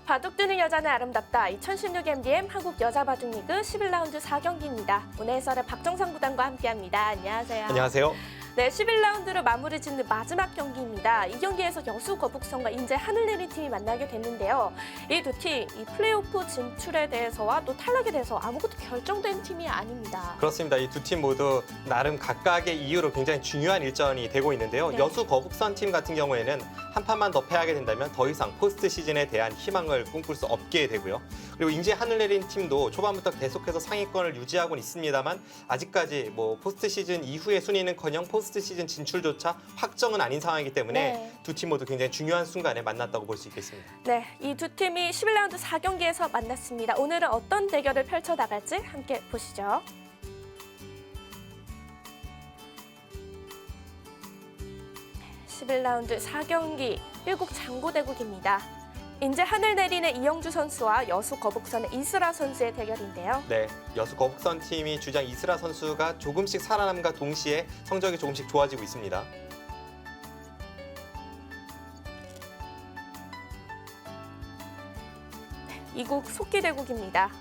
바둑 두는 여자는 아름답다. 2016 MBM 한국 여자 바둑 리그 11라운드 4경기입니다. 오늘 해설의 박정상 구단과 함께합니다. 안녕하세요. 안녕하세요. 네, 11라운드로 마무리 짓는 마지막 경기입니다. 이 경기에서 여수 거북선과 인제 하늘내린 팀이 만나게 됐는데요. 이 두 팀, 이 플레이오프 진출에 대해서와 또 탈락에 대해서 아무것도 결정된 팀이 아닙니다. 그렇습니다. 이 두 팀 모두 나름 각각의 이유로 굉장히 중요한 일전이 되고 있는데요. 네. 여수 거북선 팀 같은 경우에는 한 판만 더 패하게 된다면 더 이상 포스트 시즌에 대한 희망을 꿈꿀 수 없게 되고요. 그리고 인제 하늘내린 팀도 초반부터 계속해서 상위권을 유지하고는 있습니다만 아직까지 뭐 포스트 시즌 이후의 순위는커녕 포스트 시즌 진출조차 확정은 아닌 상황이기 때문에 네. 두 팀 모두 굉장히 중요한 순간에 만났다고 볼 수 있겠습니다. 네, 이 두 팀이 11라운드 4경기에서 만났습니다. 오늘은 어떤 대결을 펼쳐나갈지 함께 보시죠. (11라운드) 4경기 1국 장고대국입니다. 인제 하늘내린의 이영주 선수와 여수 거북선의 이슬아 선수의 대결인데요. 네, 여수 거북선 팀이 주장 이슬아 선수가 조금씩 살아남과 동시에 성적이 조금씩 좋아지고 있습니다. 이국 속기대국입니다.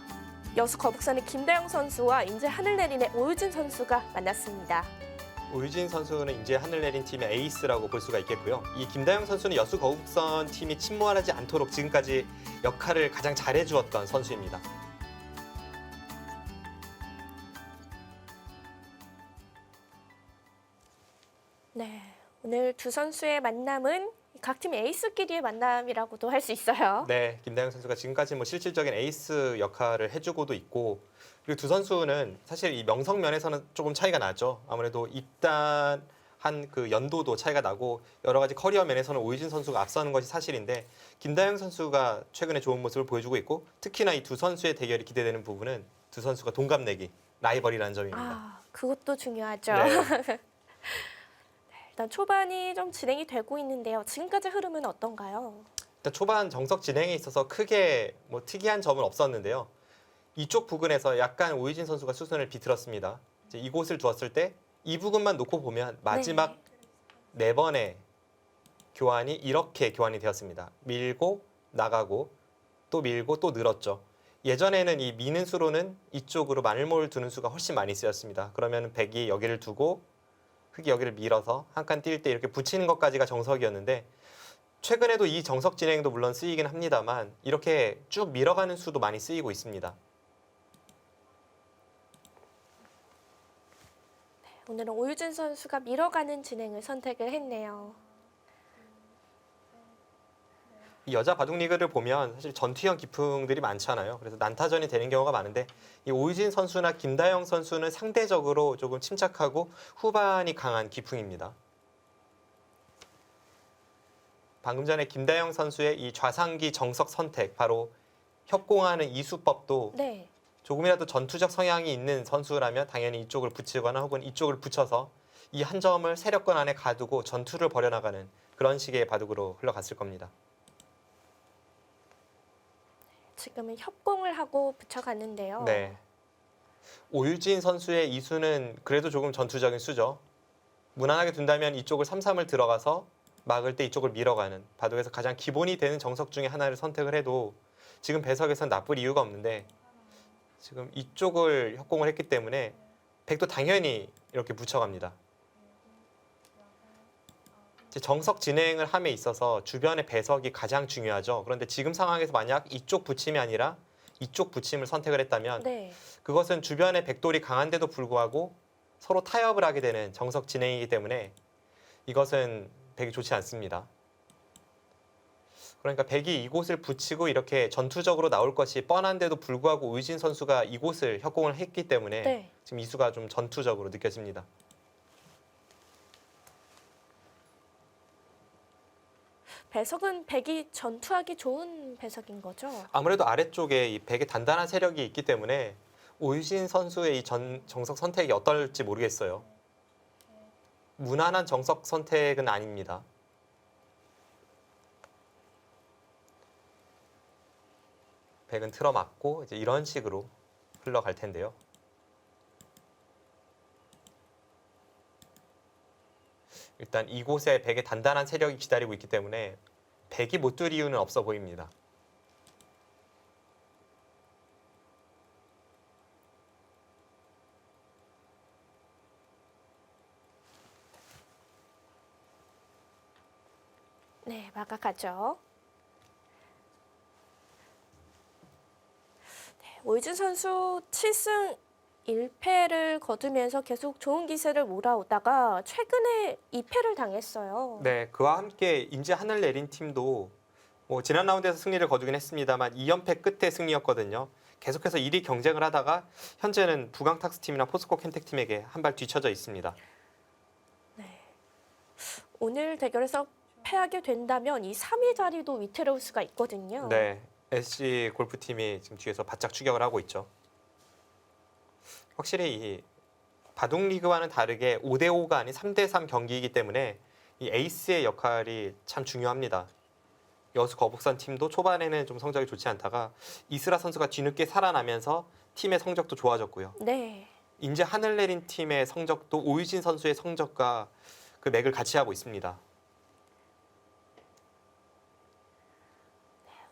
여수 거북선의 김다영 선수와 인제 하늘내린의 오유진 선수가 만났습니다. 오유진 선수는 이제 하늘내린 팀의 에이스라고 볼 수가 있겠고요. 이 김다영 선수는 여수 거북선 팀이 침몰하지 않도록 지금까지 역할을 가장 잘해주었던 선수입니다. 네, 오늘 두 선수의 만남은 각 팀 에이스끼리의 만남이라고도 할 수 있어요. 네, 김다영 선수가 지금까지 뭐 실질적인 에이스 역할을 해주고도 있고, 그리고 두 선수는 사실 이 명성 면에서는 조금 차이가 나죠. 아무래도 입단한 그 연도도 차이가 나고 여러 가지 커리어 면에서는 오유진 선수가 앞서는 것이 사실인데 김다영 선수가 최근에 좋은 모습을 보여주고 있고 특히나 이 두 선수의 대결이 기대되는 부분은 두 선수가 동갑내기, 라이벌이라는 점입니다. 아, 그것도 중요하죠. 네. 일단 초반이 좀 진행이 되고 있는데요. 지금까지 흐름은 어떤가요? 일단 초반 정석 진행에 있어서 크게 뭐 특이한 점은 없었는데요. 이쪽 부근에서 약간 오유진 선수가 수순을 비틀었습니다. 이제 이곳을 두었을 때 이 부분만 놓고 보면 마지막 네 번의 교환이 이렇게 교환이 되었습니다. 밀고 나가고 또 밀고 또 늘었죠. 예전에는 이 미는 수로는 이쪽으로 마늘모를 두는 수가 훨씬 많이 쓰였습니다. 그러면 백이 여기를 두고 흑이 여기를 밀어서 한 칸 뛸 때 이렇게 붙이는 것까지가 정석이었는데 최근에도 이 정석 진행도 물론 쓰이긴 합니다만 이렇게 쭉 밀어가는 수도 많이 쓰이고 있습니다. 오늘은 오유진 선수가 밀어가는 진행을 선택을 했네요. 이 여자 바둑 리그를 보면 사실 전투형 기풍들이 많잖아요. 그래서 난타전이 되는 경우가 많은데 이 오유진 선수나 김다영 선수는 상대적으로 조금 침착하고 후반이 강한 기풍입니다. 방금 전에 김다영 선수의 이 좌상기 정석 선택, 바로 협공하는 이수법도 네. 조금이라도 전투적 성향이 있는 선수라면 당연히 이쪽을 붙이거나 혹은 이쪽을 붙여서 이 한 점을 세력권 안에 가두고 전투를 벌여나가는 그런 식의 바둑으로 흘러갔을 겁니다. 지금은 협공을 하고 붙여갔는데요. 네. 오유진 선수의 이 수는 그래도 조금 전투적인 수죠. 무난하게 둔다면 이쪽을 3-3을 들어가서 막을 때 이쪽을 밀어가는 바둑에서 가장 기본이 되는 정석 중에 하나를 선택을 해도 지금 배석에선 나쁠 이유가 없는데 지금 이쪽을 협공을 했기 때문에 백도 당연히 이렇게 붙여갑니다. 정석 진행을 함에 있어서 주변의 배석이 가장 중요하죠. 그런데 지금 상황에서 만약 이쪽 붙임이 아니라 이쪽 붙임을 선택을 했다면 네. 그것은 주변의 백돌이 강한데도 불구하고 서로 타협을 하게 되는 정석 진행이기 때문에 이것은 백이 좋지 않습니다. 그러니까 백이 이곳을 붙이고 이렇게 전투적으로 나올 것이 뻔한데도 불구하고 오유진 선수가 이곳을 협공을 했기 때문에 네. 지금 이 수가 좀 전투적으로 느껴집니다. 배석은 백이 전투하기 좋은 배석인 거죠? 아무래도 아래쪽에 이 백의 단단한 세력이 있기 때문에 오유진 선수의 이 정석 선택이 어떨지 모르겠어요. 무난한 정석 선택은 아닙니다. 백은 틀어막고 이제 이런 식으로 흘러갈 텐데요. 일단 이곳에 백의 단단한 세력이 기다리고 있기 때문에 백이 못 뚫을 이유는 없어 보입니다. 네, 막아가죠. 네, 오유진 선수 7승 1패를 거두면서 계속 좋은 기세를 몰아오다가 최근에 2패를 당했어요. 네, 그와 함께 인제 하늘 내린 팀도 뭐 지난 라운드에서 승리를 거두긴 했습니다만 2연패 끝에 승리였거든요. 계속해서 1위 경쟁을 하다가 현재는 부강탁스 팀이나 포스코 켄텍 팀에게 한 발 뒤쳐져 있습니다. 오늘 대결에서 패하게 된다면 이 3위 자리도 위태로울 수가 있거든요. 네, SC 골프 팀이 지금 뒤에서 바짝 추격을 하고 있죠. 확실히 이 바둑 리그와는 다르게 5대5가 아닌 3대3 경기이기 때문에 이 에이스의 역할이 참 중요합니다. 여수 거북선 팀도 초반에는 좀 성적이 좋지 않다가 이스라 선수가 뒤늦게 살아나면서 팀의 성적도 좋아졌고요. 네. 인제 하늘 내린 팀의 성적도 오유진 선수의 성적과 그 맥을 같이 하고 있습니다.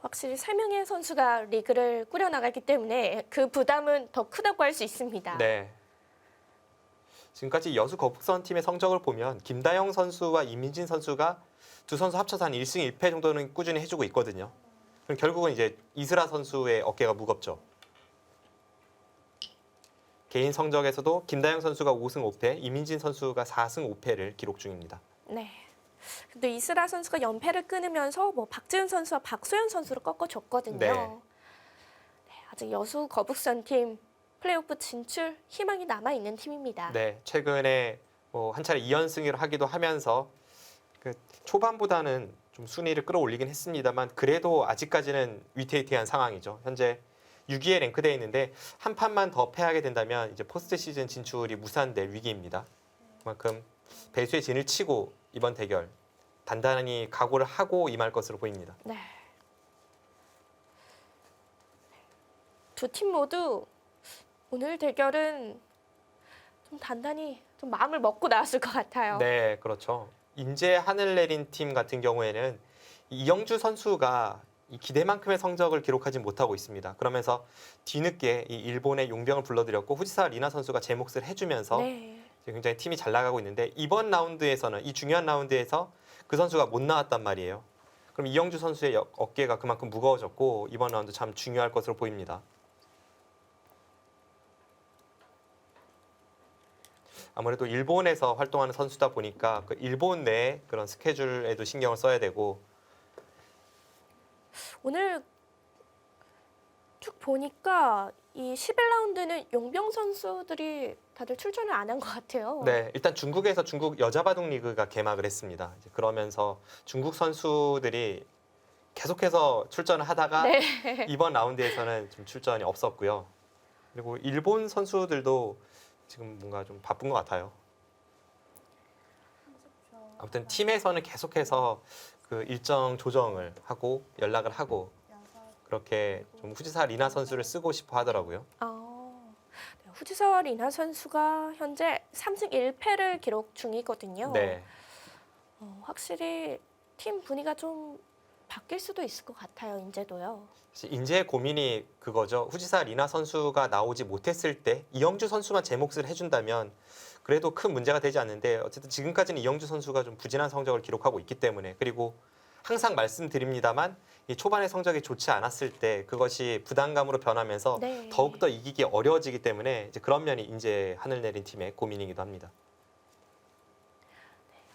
확실히 3명의 선수가 리그를 꾸려나가기 때문에 그 부담은 더 크다고 할 수 있습니다. 네. 지금까지 여수 거북선 팀의 성적을 보면 김다영 선수와 이민진 선수가 두 선수 합쳐서 한 1승 1패 정도는 꾸준히 해주고 있거든요. 그럼 결국은 이제 이스라 선수의 어깨가 무겁죠. 개인 성적에서도 김다영 선수가 5승 5패, 이민진 선수가 4승 5패를 기록 중입니다. 네. 근데 이스라 선수가 연패를 끊으면서 뭐 박지은 선수와 박소연 선수를 꺾어줬거든요. 네. 네, 아직 여수 거북선 팀 플레이오프 진출 희망이 남아 있는 팀입니다. 네, 최근에 뭐 한 차례 2연승을 하기도 하면서 그 초반보다는 좀 순위를 끌어올리긴 했습니다만 그래도 아직까지는 위태위태한 상황이죠. 현재 6위에 랭크되어 있는데 한 판만 더 패하게 된다면 이제 포스트 시즌 진출이 무산될 위기입니다. 그만큼 배수의 진을 치고 이번 대결 단단히 각오를 하고 임할 것으로 보입니다. 네. 두 팀 모두 오늘 대결은 좀 단단히 좀 마음을 먹고 나왔을 것 같아요. 네, 그렇죠. 인제 하늘 내린 팀 같은 경우에는 이영주 선수가 이 기대만큼의 성적을 기록하지 못하고 있습니다. 그러면서 뒤늦게 이 일본의 용병을 불러들였고 후지사 리나 선수가 제 몫을 해주면서 네. 지금 굉장히 팀이 잘 나가고 있는데 이번 라운드에서는 이 중요한 라운드에서 그 선수가 못 나왔단 말이에요. 그럼 이영주 선수의 어깨가 그만큼 무거워졌고 이번 라운드 참 중요할 것으로 보입니다. 아무래도 일본에서 활동하는 선수다 보니까 그 일본 내 그런 스케줄에도 신경을 써야 되고 오늘 쭉 보니까 이 11라운드는 용병 선수들이 다들 출전을 안 한 것 같아요. 네, 일단 중국에서 중국 여자 바둑 리그가 개막을 했습니다. 이제 그러면서 중국 선수들이 계속해서 출전을 하다가 네. 이번 라운드에서는 좀 출전이 없었고요. 그리고 일본 선수들도 지금 뭔가 좀 바쁜 것 같아요. 아무튼 팀에서는 계속해서 그 일정 조정을 하고 연락을 하고 그렇게 좀 후지사 리나 선수를 쓰고 싶어 하더라고요. 네, 후지사와 리나 선수가 현재 3승 1패를 기록 중이거든요. 네, 확실히 팀 분위기가 좀 바뀔 수도 있을 것 같아요. 이제도요. 인제의 고민이 그거죠. 후지사 리나 선수가 나오지 못했을 때 이영주 선수만 제 몫을 해준다면 그래도 큰 문제가 되지 않는데 어쨌든 지금까지는 이영주 선수가 좀 부진한 성적을 기록하고 있기 때문에 그리고 항상 말씀드립니다만 이 초반에 성적이 좋지 않았을 때 그것이 부담감으로 변하면서 네. 더욱더 이기기 어려워지기 때문에 이제 그런 면이 인제 하늘 내린 팀의 고민이기도 합니다.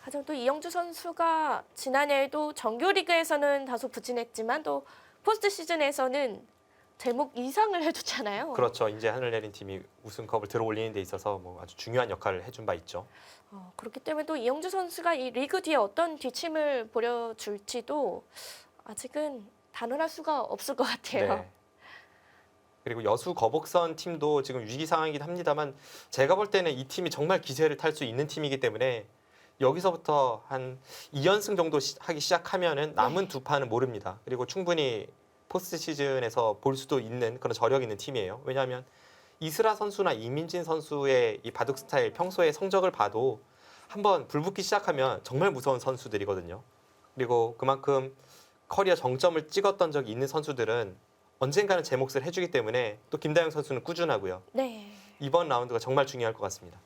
하지만 또 이영주 선수가 지난해에도 정규리그에서는 다소 부진했지만 또 포스트 시즌에서는 제목 이상을 해줬잖아요. 그렇죠. 인제 하늘 내린 팀이 우승컵을 들어올리는 데 있어서 뭐 아주 중요한 역할을 해준 바 있죠. 그렇기 때문에 또 이영주 선수가 이 리그 뒤에 어떤 뒤침을 보여줄지도 아직은 단언할 수가 없을 것 같아요. 네. 그리고 여수 거북선 팀도 지금 위기 상황이긴 합니다만 제가 볼 때는 이 팀이 정말 기세를 탈 수 있는 팀이기 때문에 여기서부터 한 2연승 정도 하기 시작하면은 남은 두 판은 모릅니다. 그리고 충분히 포스트 시즌에서 볼 수도 있는 그런 저력 있는 팀이에요. 왜냐하면 이스라 선수나 이민진 선수의 이 바둑 스타일 평소의 성적을 봐도 한번 불붙기 시작하면 정말 무서운 선수들이거든요. 그리고 그만큼 커리어 정점을 찍었던 적이 있는 선수들은 언젠가는 제 몫을 해주기 때문에 또 김다영 선수는 꾸준하고요. 네. 이번 라운드가 정말 중요할 것 같습니다.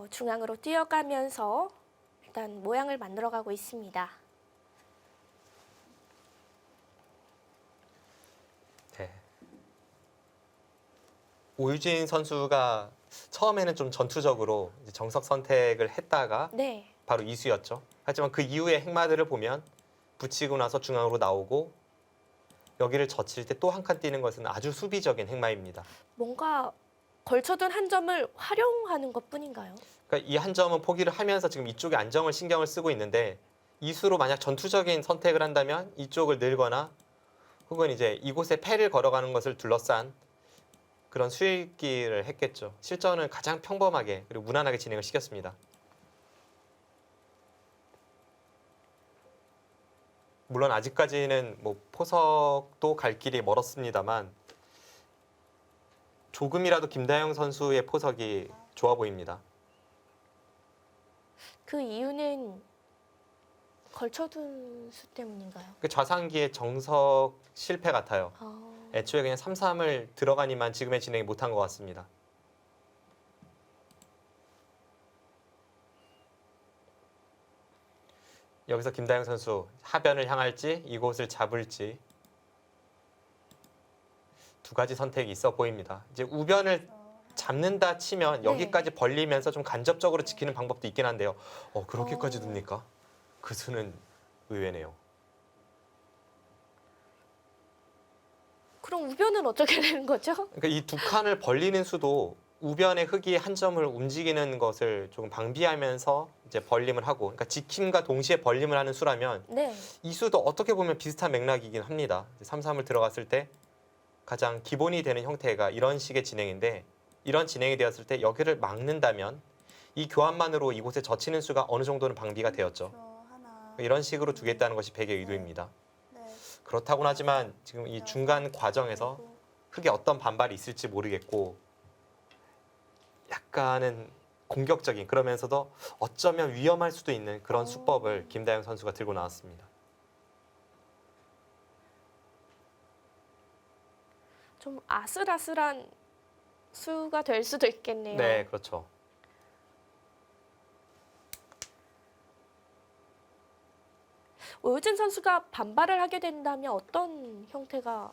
중앙으로 뛰어가면서 일단 모양을 만들어가고 있습니다. 네. 오유진 선수가 처음에는 좀 전투적으로 이제 정석 선택을 했다가 네. 바로 이수였죠. 하지만 그 이후의 행마들을 보면 붙이고 나서 중앙으로 나오고 여기를 젖힐 때 또 한 칸 뛰는 것은 아주 수비적인 행마입니다. 뭔가 걸쳐둔 한 점을 활용하는 것뿐인가요? 그러니까 이 한 점은 포기를 하면서 지금 이쪽에 안정을 신경을 쓰고 있는데 이수로 만약 전투적인 선택을 한다면 이쪽을 늘거나 혹은 이제 이곳에 패를 걸어가는 것을 둘러싼 그런 수익기를 했겠죠. 실전은 가장 평범하게 그리고 무난하게 진행을 시켰습니다. 물론 아직까지는 뭐 포석도 갈 길이 멀었습니다만 조금이라도 김다영 선수의 포석이 좋아 보입니다. 그 이유는 걸쳐둔 수 때문인가요? 그 좌상기의 정석 실패 같아요. 애초에 그냥 3-3을 들어가니만 지금의 진행이 못한 것 같습니다. 여기서 김다영 선수 하변을 향할지 이곳을 잡을지 두 가지 선택이 있어 보입니다. 이제 우변을 잡는다 치면 네. 여기까지 벌리면서 좀 간접적으로 지키는 방법도 있긴 한데요. 그렇게까지 어. 둡니까? 그 수는 의외네요. 그럼 우변은 어떻게 되는 거죠? 그러니까 이 두 칸을 벌리는 수도 우변의 흙이 한 점을 움직이는 것을 조금 방비하면서 이제 벌림을 하고, 그러니까 지킴과 동시에 벌림을 하는 수라면 네. 이 수도 어떻게 보면 비슷한 맥락이긴 합니다. 3-3을 들어갔을 때 가장 기본이 되는 형태가 이런 식의 진행인데, 이런 진행이 되었을 때 여기를 막는다면 이 교환만으로 이곳에 젖히는 수가 어느 정도는 방비가 되었죠. 이런 식으로 두겠다는 것이 백의 의도입니다. 그렇다고는 하지만 지금 이 중간 과정에서 흙에 어떤 반발이 있을지 모르겠고 약간은 공격적인, 그러면서도 어쩌면 위험할 수도 있는 그런 수법을 김다영 선수가 들고 나왔습니다. 좀 아슬아슬한 수가 될 수도 있겠네요. 네, 그렇죠. 오유진 선수가 반발을 하게 된다면 어떤 형태가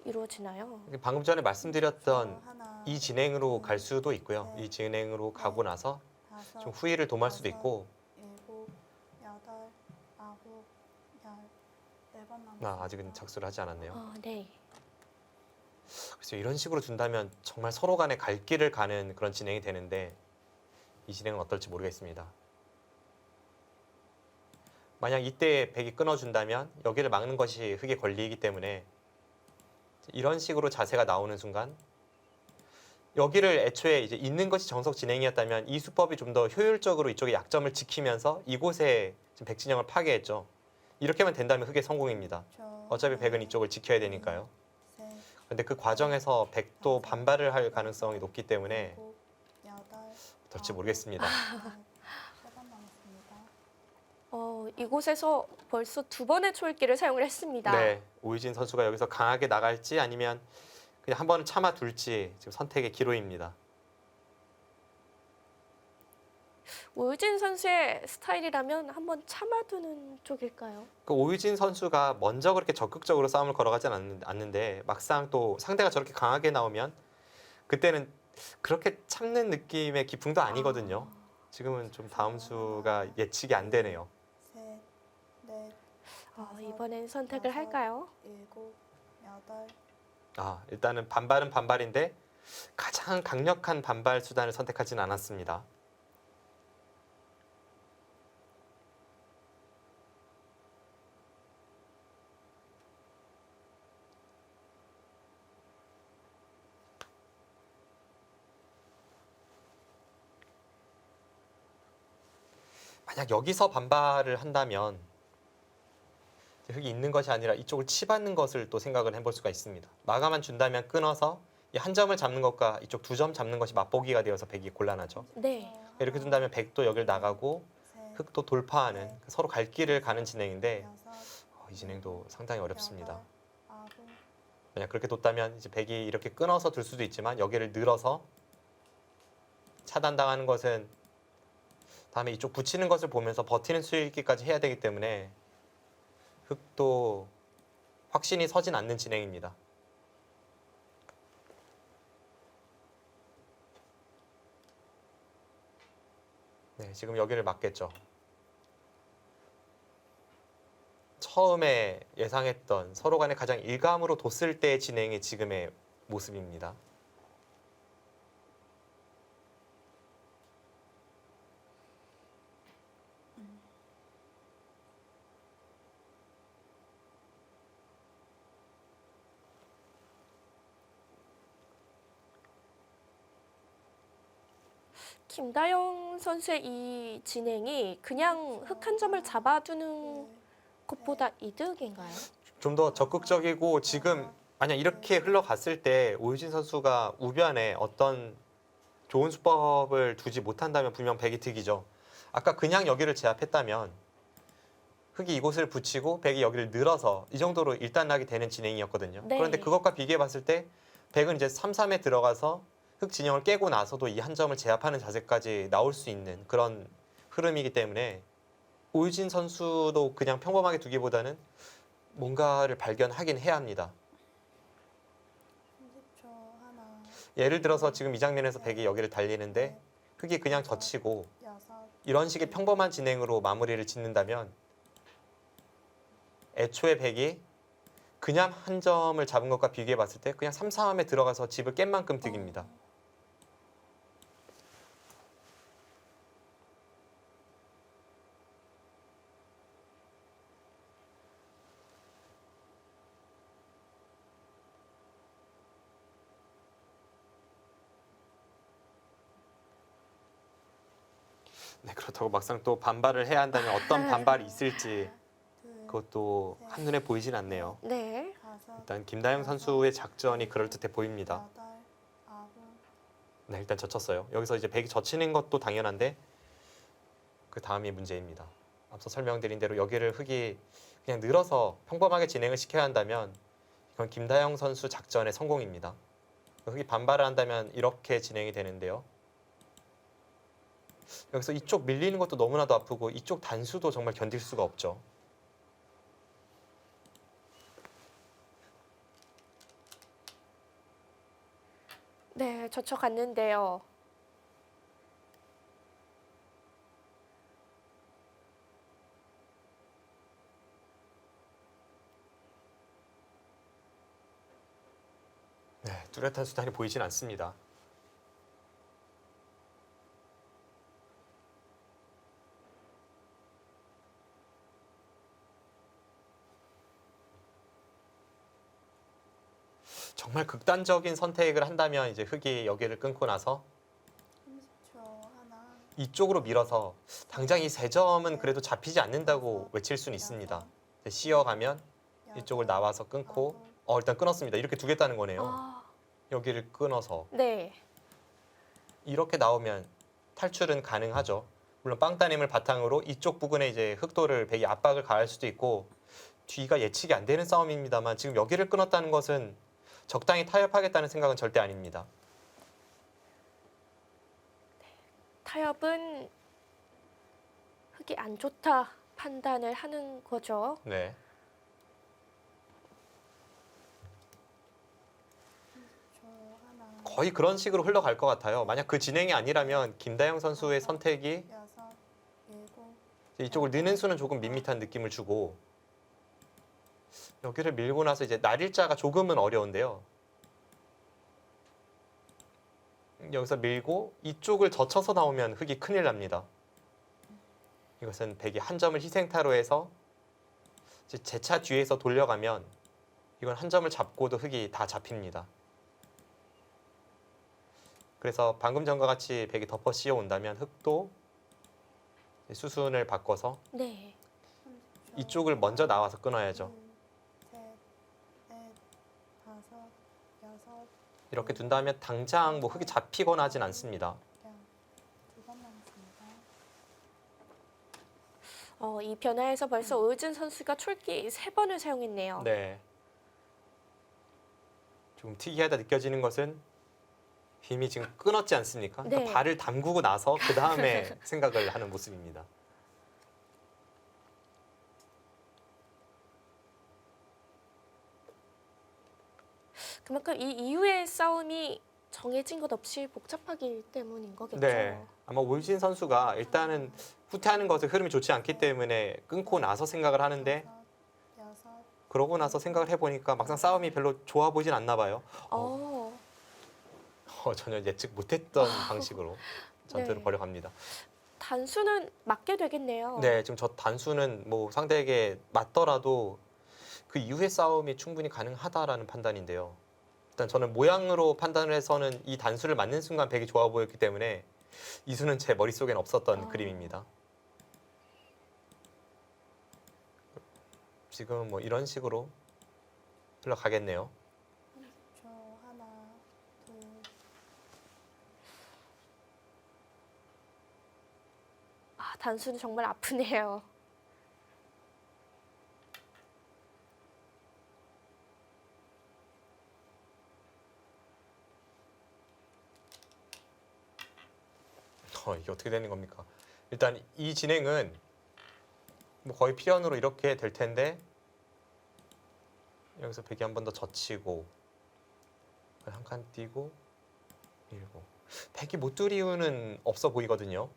이루어지나요? 방금 전에 말씀드렸던 이 진행으로 갈 수도 있고요. 이 진행으로 가고 나서 좀 후위를 도모할 수도 있고. 아직은 착수를 하지 않았네요. 네. 그래서 이런 식으로 둔다면 정말 서로 간에 갈 길을 가는 그런 진행이 되는데 이 진행은 어떨지 모르겠습니다. 만약 이때 백이 끊어준다면 여기를 막는 것이 흙에 걸리기 때문에 이런 식으로 자세가 나오는 순간 여기를 애초에 이제 있는 것이 정석 진행이었다면 이 수법이 좀 더 효율적으로 이쪽의 약점을 지키면서 이곳에 지금 백 진영을 파괴했죠. 이렇게만 된다면 흙의 성공입니다. 어차피 백은 이쪽을 지켜야 되니까요. 그런데 그 과정에서 백도 반발을 할 가능성이 높기 때문에 어떨지 모르겠습니다. 이곳에서 벌써 두 번의 초읽기를 사용을 했습니다. 네, 오유진 선수가 여기서 강하게 나갈지 아니면 그냥 한 번은 참아 둘지 지금 선택의 기로입니다. 오유진 선수의 스타일이라면 한번 참아두는 쪽일까요? 그 오유진 선수가 먼저 그렇게 적극적으로 싸움을 걸어가지 않는데 막상 또 상대가 저렇게 강하게 나오면 그때는 그렇게 참는 느낌의 기풍도 아니거든요. 지금은 좀 다음 수가 예측이 안 되네요. 이번엔 선택을 할까요? 일단은 반발은 반발인데 가장 강력한 반발 수단을 선택하지는 않았습니다. 만약 여기서 반발을 한다면 흙이 있는 것이 아니라 이쪽을 치받는 것을 또 생각을 해볼 수가 있습니다. 마감만 준다면 끊어서 이 한 점을 잡는 것과 이쪽 두 점 잡는 것이 맛보기가 되어서 백이 곤란하죠. 네. 이렇게 둔다면 백도 여기를 나가고 흙도 돌파하는 서로 갈 길을 가는 진행인데 이 진행도 상당히 어렵습니다. 만약 그렇게 뒀다면 이제 백이 이렇게 끊어서 둘 수도 있지만 여기를 늘어서 차단당하는 것은 다음에 이쪽 붙이는 것을 보면서 버티는 수익기까지 해야 되기 때문에 흑도 확신이 서진 않는 진행입니다. 네, 지금 여기를 맞겠죠. 처음에 예상했던 서로 간에 가장 일감으로 뒀을 때의 진행이 지금의 모습입니다. 김다영 선수의 이 진행이 그냥 흑 한 점을 잡아두는 것보다 이득인가요? 좀 더 적극적이고 지금 만약 이렇게 흘러갔을 때 오유진 선수가 우변에 어떤 좋은 수법을 두지 못한다면 분명 백이 득이죠. 아까 그냥 여기를 제압했다면 흑이 이곳을 붙이고 백이 여기를 늘어서 이 정도로 일단락이 되는 진행이었거든요. 네. 그런데 그것과 비교해 봤을 때 백은 이제 3-3에 들어가서 흑 진영을 깨고 나서도 이 한 점을 제압하는 자세까지 나올 수 있는 그런 흐름이기 때문에 오유진 선수도 그냥 평범하게 두기보다는 뭔가를 발견하긴 해야 합니다. 30초 하나, 예를 들어서 지금 이 장면에서 백이 여기를 달리는데 흑이 그냥 젖히고 여섯, 이런 식의 평범한 진행으로 마무리를 짓는다면 애초에 백이 그냥 한 점을 잡은 것과 비교해 봤을 때 그냥 3-3에 들어가서 집을 깬 만큼 득입니다. 네, 그렇다고 막상 또 반발을 해야 한다면 어떤 반발이 있을지 둘, 그것도 한눈에 보이진 않네요. 네. 다섯, 일단 김다영 선수의 작전이 그럴듯해 보입니다. 여덟, 아홉, 네, 일단 젖혔어요. 여기서 이제 백이 젖히는 것도 당연한데 그 다음이 문제입니다. 앞서 설명드린 대로 여기를 흑이 그냥 늘어서 평범하게 진행을 시켜야 한다면 이건 김다영 선수 작전의 성공입니다. 흑이 반발을 한다면 이렇게 진행이 되는데요. 여기서 이쪽 밀리는 것도 너무나도 아프고 이쪽 단수도 정말 견딜 수가 없죠. 네, 젖혀갔는데요. 네, 뚜렷한 수단이 보이진 않습니다. 정말 극단적인 선택을 한다면 이제 흑이 여기를 끊고 나서 30초 하나, 이쪽으로 밀어서 당장 이 세 점은 그래도 잡히지 않는다고 외칠 수는 있습니다. 근데 씌어가면 이쪽을 나와서 끊고 일단 끊었습니다. 이렇게 두겠다는 거네요. 아, 여기를 끊어서 네. 이렇게 나오면 탈출은 가능하죠. 물론 빵따님을 바탕으로 이쪽 부근에 이제 흑도를 백이 압박을 가할 수도 있고 뒤가 예측이 안 되는 싸움입니다만 지금 여기를 끊었다는 것은 적당히 타협하겠다는 생각은 절대 아닙니다. 타협은 흑이 안 좋다 판단을 하는 거죠. 네. 30초 하나, 거의 그런 식으로 흘러갈 것 같아요. 만약 그 진행이 아니라면 김다영 선수의 선택이 여섯, 일곱, 이쪽을 느는 수는 조금 밋밋한 느낌을 주고 여기를 밀고 나서 이제 날일자가 조금은 어려운데요. 여기서 밀고 이쪽을 젖혀서 나오면 흑이 큰일 납니다. 이것은 백이 한 점을 희생타로 해서 제 차 뒤에서 돌려가면 이건 한 점을 잡고도 흑이 다 잡힙니다. 그래서 방금 전과 같이 백이 덮어 씌워 온다면 흑도 수순을 바꿔서 네. 30초, 이쪽을 먼저 나와서 끊어야죠. 둘, 셋, 넷, 다섯, 여섯, 이렇게 둔다면 당장 뭐 흑이 잡히거나 하진 않습니다. 두번 남았습니다. 이 변화에서 벌써 오유진 선수가 촐기 3번을 사용했네요. 네. 조금 특이하다 느껴지는 것은 힘이 지금 끊었지 않습니까? 그러니까 네. 발을 담그고 나서 그 다음에 생각을 하는 모습입니다. 그만큼 이 이후의 싸움이 정해진 것 없이 복잡하기 때문인 거겠죠. 네, 아마 오유진 선수가 일단은 후퇴하는 것에 흐름이 좋지 않기 때문에 끊고 나서 생각을 하는데 다섯, 여섯, 그러고 나서 생각을 해보니까 막상 싸움이 별로 좋아 보이진 않나 봐요. 전혀 예측 못했던 방식으로 전투를 네. 벌여갑니다. 단수는 맞게 되겠네요. 네, 지금 저 단수는 뭐 상대에게 맞더라도 그 이후의 싸움이 충분히 가능하다라는 판단인데요. 일단 저는 모양으로 판단을 해서는 이 단수를 맞는 순간 백이 좋아 보였기 때문에 이 수는 제 머릿속엔 없었던 그림입니다. 지금 뭐 이런 식으로 흘러가겠네요. 30초. 하나, 둘, 아, 단수는 정말 아프네요. 이게 어떻게 되는 겁니까? 일단 이 진행은 뭐 거의 필연으로 이렇게 될 텐데 여기서 백이 한 번 더 젖히고 한 칸 띄고 밀고 백이 못 뚫을 이유는 없어 보이거든요.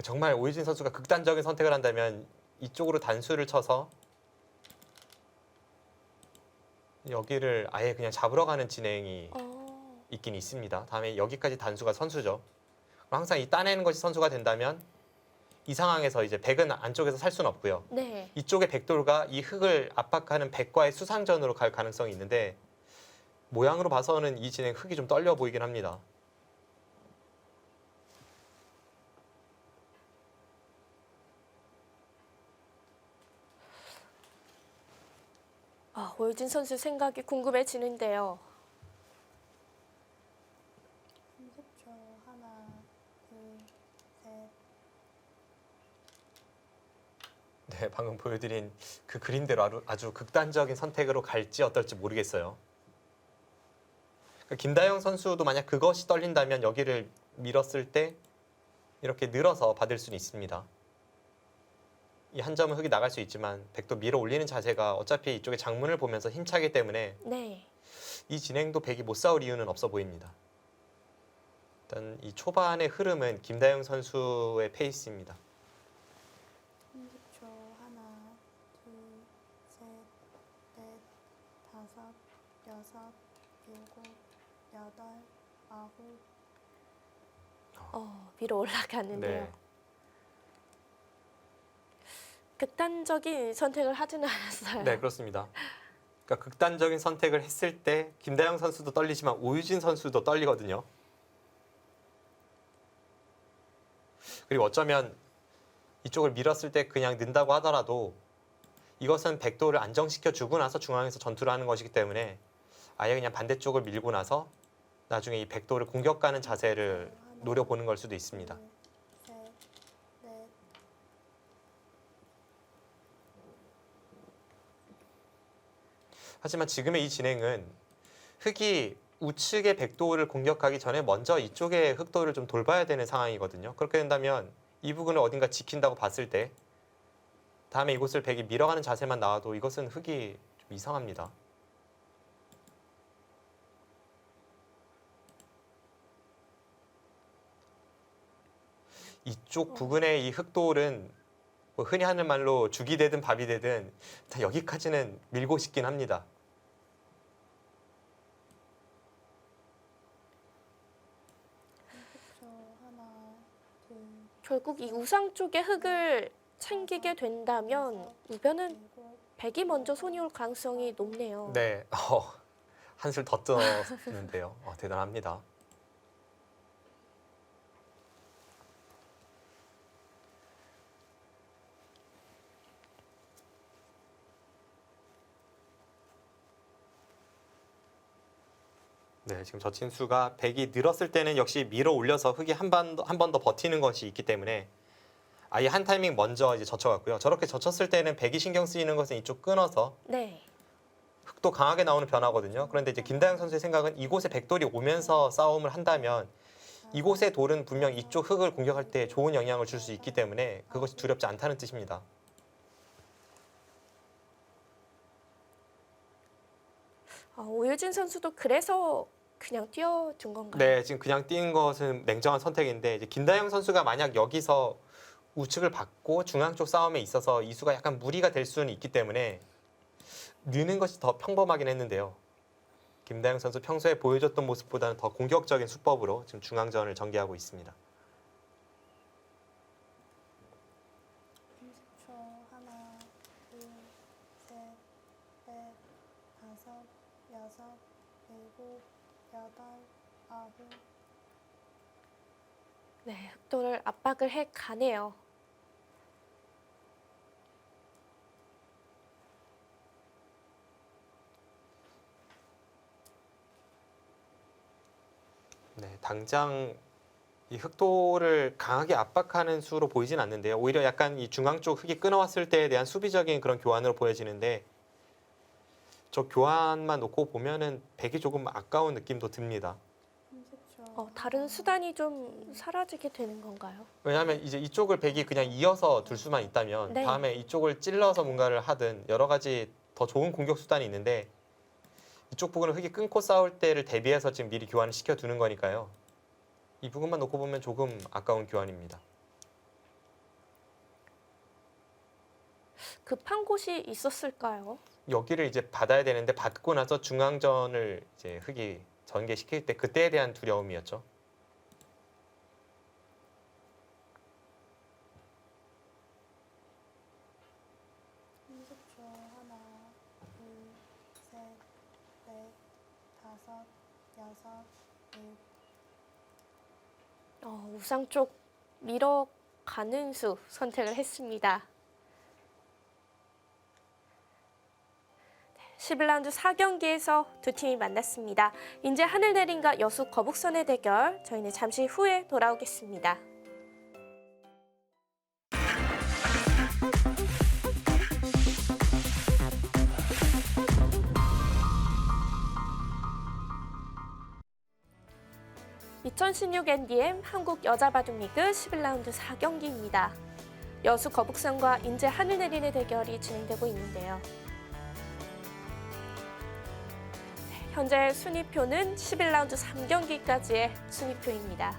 정말 오유진 선수가 극단적인 선택을 한다면 이쪽으로 단수를 쳐서 여기를 아예 그냥 잡으러 가는 진행이 있긴 있습니다. 다음에 여기까지 단수가 선수죠. 항상 이 따내는 것이 선수가 된다면 이 상황에서 이제 백은 안쪽에서 살 수는 없고요. 네. 이쪽의 백돌과 이 흙을 압박하는 백과의 수상전으로 갈 가능성이 있는데 모양으로 봐서는 이 진행 흙이 좀 떨려 보이긴 합니다. 오유진 선수 생각이 궁금해지는데요. 30초. 하나, 둘, 셋, 네, 방금 보여드린 그 그림대로 아주 극단적인 선택으로 갈지 어떨지 모르겠어요. 그러니까 김다영 선수도 만약 그것이 떨린다면 여기를 밀었을 때 이렇게 늘어서 받을 수는 있습니다. 이 한 점은 흙이 나갈 수 있지만 백도 밀어 올리는 자세가 어차피 이쪽에 장문을 보면서 힘차기 때문에 네. 이 진행도 백이 못 싸울 이유는 없어 보입니다. 일단 이 초반의 흐름은 김다영 선수의 페이스입니다. 30초. 하나, 둘, 셋, 넷, 다섯, 여섯, 일곱, 여덟, 아홉. 위로 올라가는데요. 네. 극단적인 선택을 하지는 않았어요. 네, 그렇습니다. 그러니까 극단적인 선택을 했을 때 김다영 선수도 떨리지만 오유진 선수도 떨리거든요. 그리고 어쩌면 이쪽을 밀었을 때 그냥 는다고 하더라도 이것은 백도를 안정시켜 주고 나서 중앙에서 전투를 하는 것이기 때문에 아예 그냥 반대쪽을 밀고 나서 나중에 이 백도를 공격가는 자세를 노려보는 걸 수도 있습니다. 둘, 셋, 넷, 하지만 지금의 이 진행은 흙이 우측의 백도를 공격하기 전에 먼저 이쪽의 흑도를 좀 돌봐야 되는 상황이거든요. 그렇게 된다면 이 부분을 어딘가 지킨다고 봤을 때 다음에 이곳을 백이 밀어가는 자세만 나와도 이것은 흙이 좀 이상합니다. 이쪽 부근의 이 흑돌은 뭐 흔히 하는 말로 죽이 되든 밥이 되든 다 여기까지는 밀고 싶긴 합니다. 하나, 둘, 결국 이 우상 쪽의 흙을 챙기게 된다면 우변은 일곱, 백이 먼저 손이 올 가능성이 높네요. 네, 한술 더 뜨는데요. 대단합니다. 네, 지금 저친수가 백이 늘었을 때는 역시 밀어 올려서 흙이 한 번 더 버티는 것이 있기 때문에 아예 한 타이밍 먼저 이제 젖혀갔고요. 저렇게 젖혔을 때는 백이 신경 쓰이는 것은 이쪽 끊어서 네. 흑도 강하게 나오는 변화거든요. 그런데 이제 김다영 선수의 생각은 이곳에 백돌이 오면서 싸움을 한다면 이곳의 돌은 분명 이쪽 흑을 공격할 때 좋은 영향을 줄 수 있기 때문에 그것이 두렵지 않다는 뜻입니다. 오유진 선수도 그래서 그냥 뛰어준 건가요? 네, 지금 그냥 뛴 것은 냉정한 선택인데 이제 김다영 선수가 만약 여기서 우측을 받고 중앙 쪽 싸움에 있어서 이수가 약간 무리가 될 수는 있기 때문에 느는 것이 더 평범하긴 했는데요. 김다영 선수 평소에 보여줬던 모습보다는 더 공격적인 수법으로 지금 중앙전을 전개하고 있습니다. 30초. 하나, 둘, 셋, 넷, 다섯, 여섯, 일곱, 여덟, 아홉. 네, 흑돌을 압박을 해 가네요. 네, 당장 이 흑돌을 강하게 압박하는 수로 보이진 않는데요. 오히려 약간 이 중앙 쪽 흑이 끊어왔을 때에 대한 수비적인 그런 교환으로 보여지는데 저 교환만 놓고 보면은 백이 조금 아까운 느낌도 듭니다. 30초. 다른 수단이 좀 사라지게 되는 건가요? 왜냐하면 이제 이쪽을 백이 그냥 이어서 둘 수만 있다면 네. 다음에 이쪽을 찔러서 뭔가를 하든 여러 가지 더 좋은 공격 수단이 있는데 이쪽 부분을 흑이 끊고 싸울 때를 대비해서 지금 미리 교환을 시켜두는 거니까요. 이 부분만 놓고 보면 조금 아까운 교환입니다. 급한 곳이 있었을까요? 여기를 이제 받아야 되는데 받고 나서 중앙전을 이제 흑이 전개시킬 때 그때에 대한 두려움이었죠. 30초. 하나, 둘, 셋, 넷, 다섯, 여섯, 일곱. 우상 쪽 밀어가는 수 선택을 했습니다. 11라운드 4경기에서 두 팀이 만났습니다. 인제 하늘내린과 여수 거북선의 대결, 저희는 잠시 후에 돌아오겠습니다. (2016) NDM 한국 여자바둑리그 11라운드 4경기입니다. 여수 거북선과 인제 하늘내린의 대결이 진행되고 있는데요. 현재 순위표는 11라운드 3경기까지의 순위표입니다.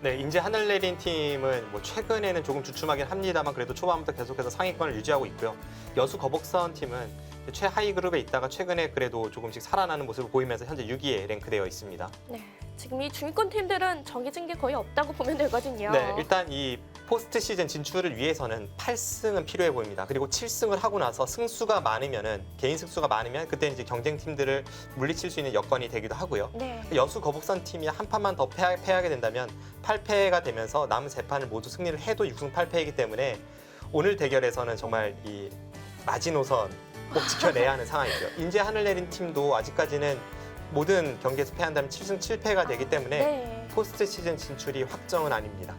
네, 인제 하늘내린 팀은 뭐 최근에는 조금 주춤하긴 합니다만 그래도 초반부터 계속해서 상위권을 유지하고 있고요. 여수 거북선 팀은 최하위 그룹에 있다가 최근에 그래도 조금씩 살아나는 모습을 보이면서 현재 6위에 랭크되어 있습니다. 네, 지금 이 중위권 팀들은 정해진 게 거의 없다고 보면 되거든요. 네, 일단 이 포스트 시즌 진출을 위해서는 8승은 필요해 보입니다. 그리고 7승을 하고 나서 승수가 많으면은 개인 승수가 많으면 그때 이제 경쟁 팀들을 물리칠 수 있는 여건이 되기도 하고요. 네. 여수 거북선 팀이 한 판만 더 패하게 된다면 8패가 되면서 남은 세 판을 모두 승리를 해도 6승 8패이기 때문에 오늘 대결에서는 정말 이 마지노선 꼭 지켜내야 하는 상황이죠. 인제 하늘내린 팀도 아직까지는 모든 경기에서 패한다면 7승 7패가 되기 때문에 네. 포스트 시즌 진출이 확정은 아닙니다.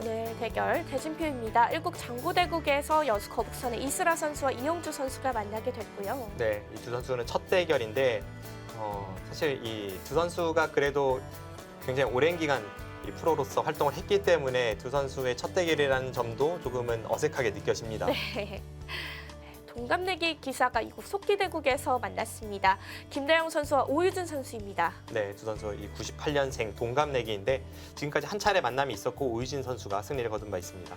오늘 대결 대진표입니다. 1국 장고대국에서 여수 거북선의 이슬아 선수와 이영주 선수가 만나게 됐고요. 네, 이 두 선수는 첫 대결인데 사실 이 두 선수가 그래도 굉장히 오랜 기간 이 프로로서 활동을 했기 때문에 두 선수의 첫 대결이라는 점도 조금은 어색하게 느껴집니다. 네. 동갑내기 기사가 이곳 속기대국에서 만났습니다. 김다영 선수와 오유진 선수입니다. 네, 두 선수 이 98년생 동갑내기인데 지금까지 한 차례 만남이 있었고 오유진 선수가 승리를 거둔 바 있습니다.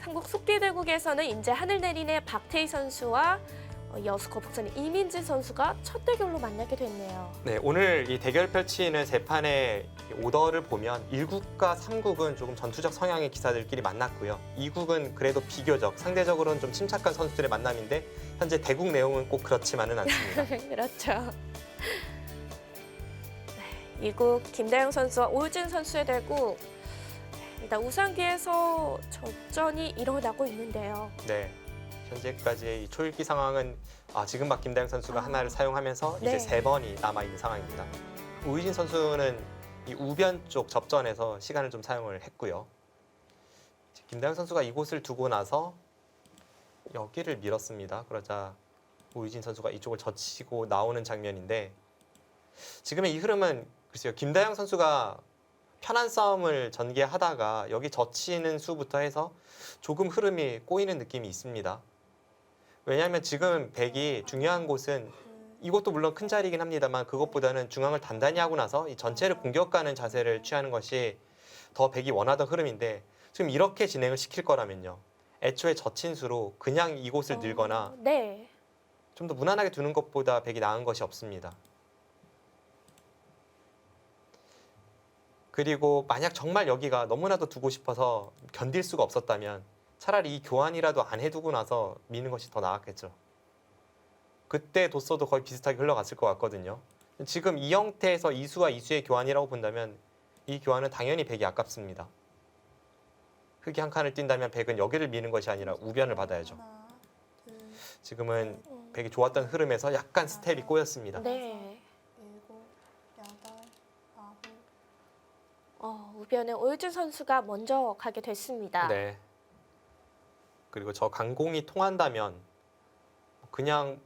삼국 속기대국에서는 인제 하늘내린의 박태희 선수와 여수 거북선의 이민지 선수가 첫 대결로 만나게 됐네요. 네, 오늘 이 대결 펼치는 세 판의 오더를 보면 1국과 3국은 조금 전투적 성향의 기사들끼리 만났고요. 2국은 그래도 비교적 상대적으로는 좀 침착한 선수들의 만남인데 현재 대국 내용은 꼭 그렇지만은 않습니다. 그렇죠. 네, 이국 김다영 선수와 오유진 선수의 대국, 일단 우상기에서 접전이 일어나고 있는데요. 네, 현재까지의 이 초읽기 상황은 지금 막 김다영 선수가 하나를 사용하면서 네. 이제 3번이 남아 있는 상황입니다. 오유진 선수는 이 우변 쪽 접전에서 시간을 좀 사용을 했고요. 김다영 선수가 이곳을 두고 나서 여기를 밀었습니다. 그러자 오유진 선수가 이쪽을 젖히고 나오는 장면인데 지금의 이 흐름은 글쎄요. 김다영 선수가 편한 싸움을 전개하다가 여기 젖히는 수부터 해서 조금 흐름이 꼬이는 느낌이 있습니다. 왜냐하면 지금 백이 중요한 곳은 이것도 물론 큰 자리이긴 합니다만 그것보다는 중앙을 단단히 하고 나서 이 전체를 공격하는 자세를 취하는 것이 더 백이 원하던 흐름인데 지금 이렇게 진행을 시킬 거라면요. 애초에 젖힌 수로 그냥 이곳을 늘거나 네. 좀 더 무난하게 두는 것보다 백이 나은 것이 없습니다. 그리고 만약 정말 여기가 너무나도 두고 싶어서 견딜 수가 없었다면 차라리 이 교환이라도 안 해두고 나서 미는 것이 더 나았겠죠. 그때 도서도 거의 비슷하게 흘러갔을 것 같거든요. 지금 이 형태에서 이수와 이수의 교환이라고 본다면 이 교환은 당연히 백이 아깝습니다. 흙이 한 칸을 뛴다면 백은 여기를 미는 것이 아니라 우변을 받아야죠. 하나, 둘, 지금은 백이 좋았던 흐름에서 약간 스텝이 꼬였습니다. 네. 일곱, 여덟, 아홉. 우변에 오유진 선수가 먼저 가게 됐습니다. 네. 그리고 저 강공이 통한다면 그냥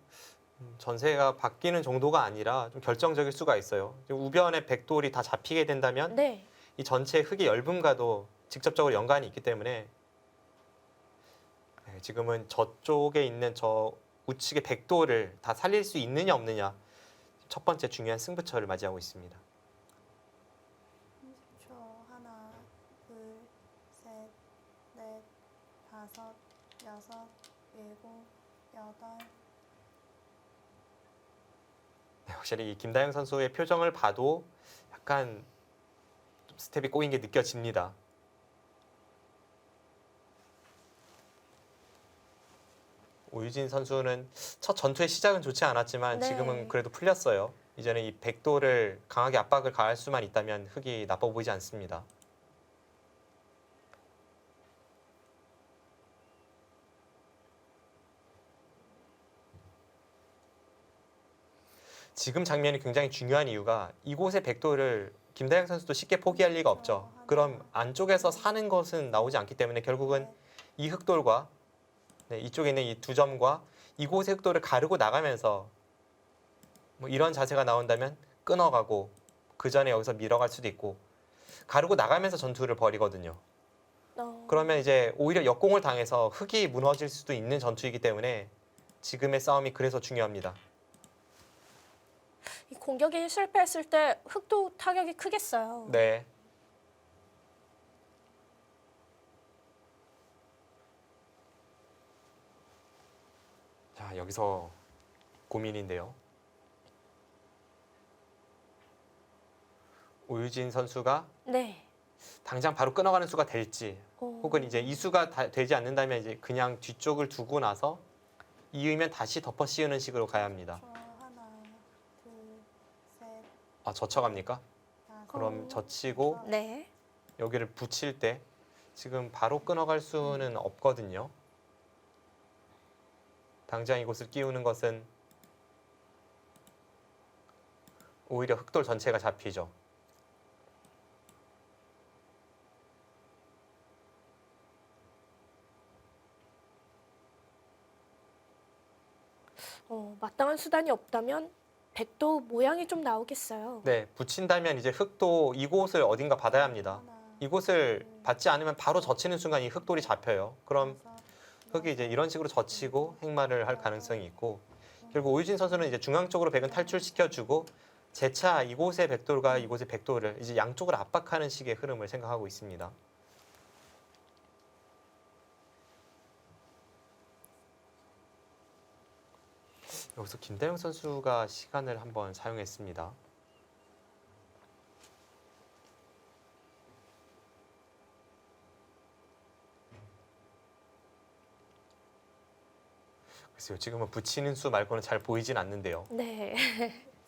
전세가 바뀌는 정도가 아니라 좀 결정적일 수가 있어요. 우변에 백돌이 다 잡히게 된다면 네. 이 전체 흙의 열분과도 직접적으로 연관이 있기 때문에 지금은 저쪽에 있는 저 우측의 백돌을 다 살릴 수 있느냐 없느냐 첫 번째 중요한 승부처를 맞이하고 있습니다. 30초. 하나, 둘, 셋, 넷, 다섯, 여섯, 일곱, 여덟. 네, 확실히 이 김다영 선수의 표정을 봐도 약간 좀 스텝이 꼬인 게 느껴집니다. 오유진 선수는 첫 전투의 시작은 좋지 않았지만 네. 지금은 그래도 풀렸어요. 이제는 이 백도를 강하게 압박을 가할 수만 있다면 흙이 나빠 보이지 않습니다. 지금 장면이 굉장히 중요한 이유가 이곳의 백도를 김다영 선수도 쉽게 포기할 리가 없죠. 그럼 안쪽에서 사는 것은 나오지 않기 때문에 결국은 이 흑돌과 이쪽에 있는 이 두 점과 이곳의 흑돌을 가르고 나가면서 뭐 이런 자세가 나온다면 끊어가고 그 전에 여기서 밀어갈 수도 있고 가르고 나가면서 전투를 벌이거든요. 그러면 이제 오히려 역공을 당해서 흙이 무너질 수도 있는 전투이기 때문에 지금의 싸움이 그래서 중요합니다. 이 공격이 실패했을 때 흑도 타격이 크겠어요. 네. 자, 여기서 고민인데요. 오유진 선수가 네. 당장 바로 끊어가는 수가 될지 오. 혹은 이제 이 수가 되지 않는다면 이제 그냥 뒤쪽을 두고 나서 이으면 다시 덮어 씌우는 식으로 가야 합니다. 하나, 둘, 셋, 아, 젖혀갑니까? 다섯. 그럼 젖히고 네. 여기를 붙일 때 지금 바로 끊어갈 수는 없거든요. 당장 이곳을 끼우는 것은 오히려 흑돌 전체가 잡히죠. 마땅한 수단이 없다면 백도 모양이 좀 나오겠어요. 네, 붙인다면 이제 흑도 이곳을 어딘가 받아야 합니다. 하나, 이곳을 받지 않으면 바로 젖히는 순간 이 흑돌이 잡혀요. 그럼 다섯, 흙이 이제 이런 식으로 젖히고 행마를 할 가능성이 있고 결국 오유진 선수는 이제 중앙 쪽으로 백은 탈출시켜주고 재차 이곳의 백돌과 이곳의 백돌을 이제 양쪽을 압박하는 식의 흐름을 생각하고 있습니다. 여기서 김다영 선수가 시간을 한번 사용했습니다. 글쎄요, 지금은 붙이는 수 말고는 잘 보이진 않는데요. 네.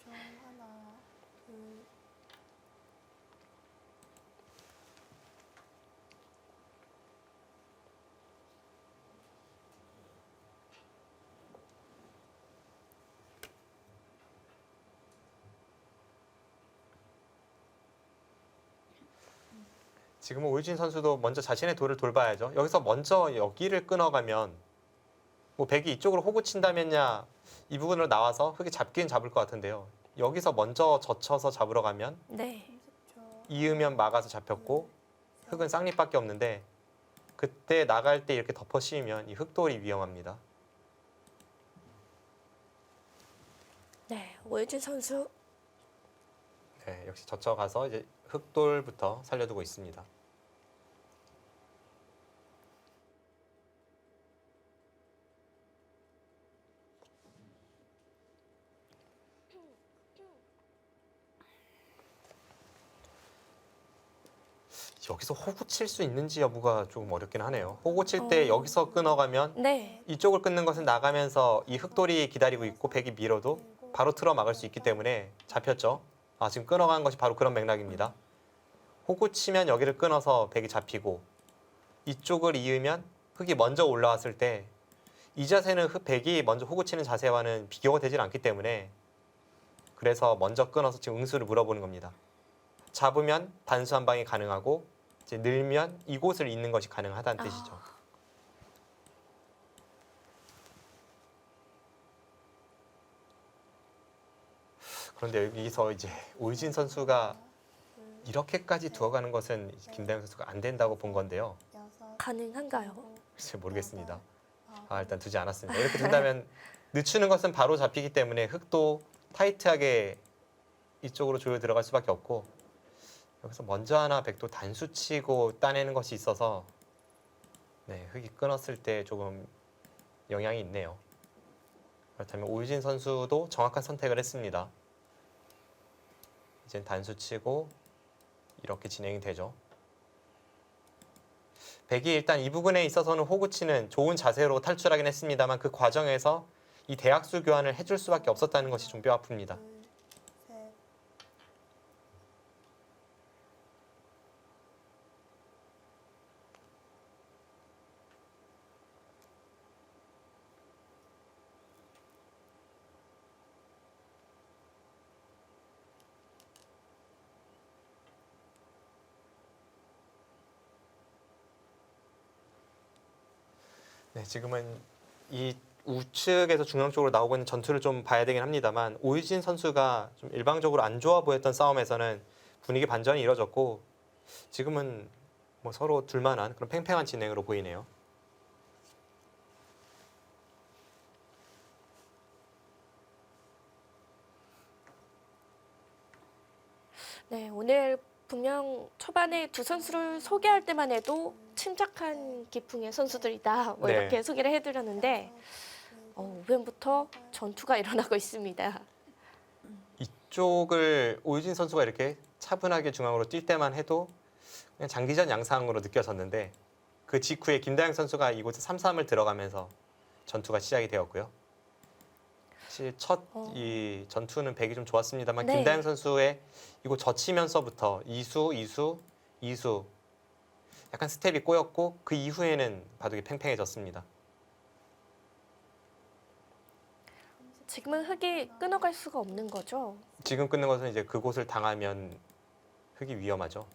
좀 하나, 둘, 지금은 오유진 선수도 먼저 자신의 돌을 돌봐야죠. 여기서 먼저 여기를 끊어가면 뭐 백이 이쪽으로 호구 친다면야 이 부분으로 나와서 흙이 잡긴 잡을 것 같은데요. 여기서 먼저 젖혀서 잡으러 가면 네. 30초. 이으면 막아서 잡혔고 흙은 쌍립밖에 없는데 그때 나갈 때 이렇게 덮어 씌우면 이 흙돌이 위험합니다. 네, 오유진 선수. 네, 역시 젖혀가서 이제 흙돌부터 살려두고 있습니다. 여기서 호구 칠 수 있는지 여부가 조금 어렵긴 하네요. 호구 칠 때 여기서 끊어가면 네. 이쪽을 끊는 것은 나가면서 이 흙돌이 기다리고 있고 백이 밀어도 바로 틀어 막을 수 있기 때문에 잡혔죠. 아, 지금 끊어간 것이 바로 그런 맥락입니다. 호구 치면 여기를 끊어서 백이 잡히고 이쪽을 이으면 흙이 먼저 올라왔을 때 이 자세는 백이 먼저 호구 치는 자세와는 비교가 되질 않기 때문에 그래서 먼저 끊어서 지금 응수를 물어보는 겁니다. 잡으면 단수 한 방이 가능하고 이제 늘면 이곳을 잇는 것이 가능하다는 뜻이죠. 그런데 여기서 이제 오유진 선수가 이렇게까지 두어가는 것은 김다영 선수가 안 된다고 본 건데요. 가능한가요? 글쎄 모르겠습니다. 일단 두지 않았습니다. 이렇게 둔다면 늦추는 것은 바로 잡히기 때문에 흙도 타이트하게 이쪽으로 조여 들어갈 수밖에 없고 여기서 먼저 하나 백도 단수 치고 따내는 것이 있어서 네, 흙이 끊었을 때 조금 영향이 있네요. 그렇다면 오유진 선수도 정확한 선택을 했습니다. 이젠 단수 치고 이렇게 진행이 되죠. 백이 일단 이 부분에 있어서는 호구 치는 좋은 자세로 탈출하긴 했습니다만 그 과정에서 이 대각수 교환을 해줄 수밖에 없었다는 것이 좀 뼈 아픕니다. 셋. 네, 지금은 이 우측에서 중앙 쪽으로 나오고 있는 전투를 좀 봐야 되긴 합니다만 오유진 선수가 좀 일방적으로 안 좋아 보였던 싸움에서는 분위기 반전이 이뤄졌고 지금은 뭐 서로 둘만한 그런 팽팽한 진행으로 보이네요. 네, 오늘 분명 초반에 두 선수를 소개할 때만 해도 침착한 기풍의 선수들이다. 뭐 네. 이렇게 소개를 해드렸는데 우변부터 전투가 일어나고 있습니다. 이쪽을 오유진 선수가 이렇게 차분하게 중앙으로 뛸 때만 해도 그냥 장기전 양상으로 느껴졌는데 그 직후에 김다영 선수가 이곳에 3-3을 들어가면서 전투가 시작이 되었고요. 사실 첫 이 전투는 백이 좀 좋았습니다만 네. 김다영 선수의 이곳 젖히면서부터 이수 약간 스텝이 꼬였고 그 이후에는 바둑이 팽팽해졌습니다. 지금은 흙이 끊어갈 수가 없는 거죠. 지금 끊는 것은 이제 그곳을 당하면 흙이 위험하죠.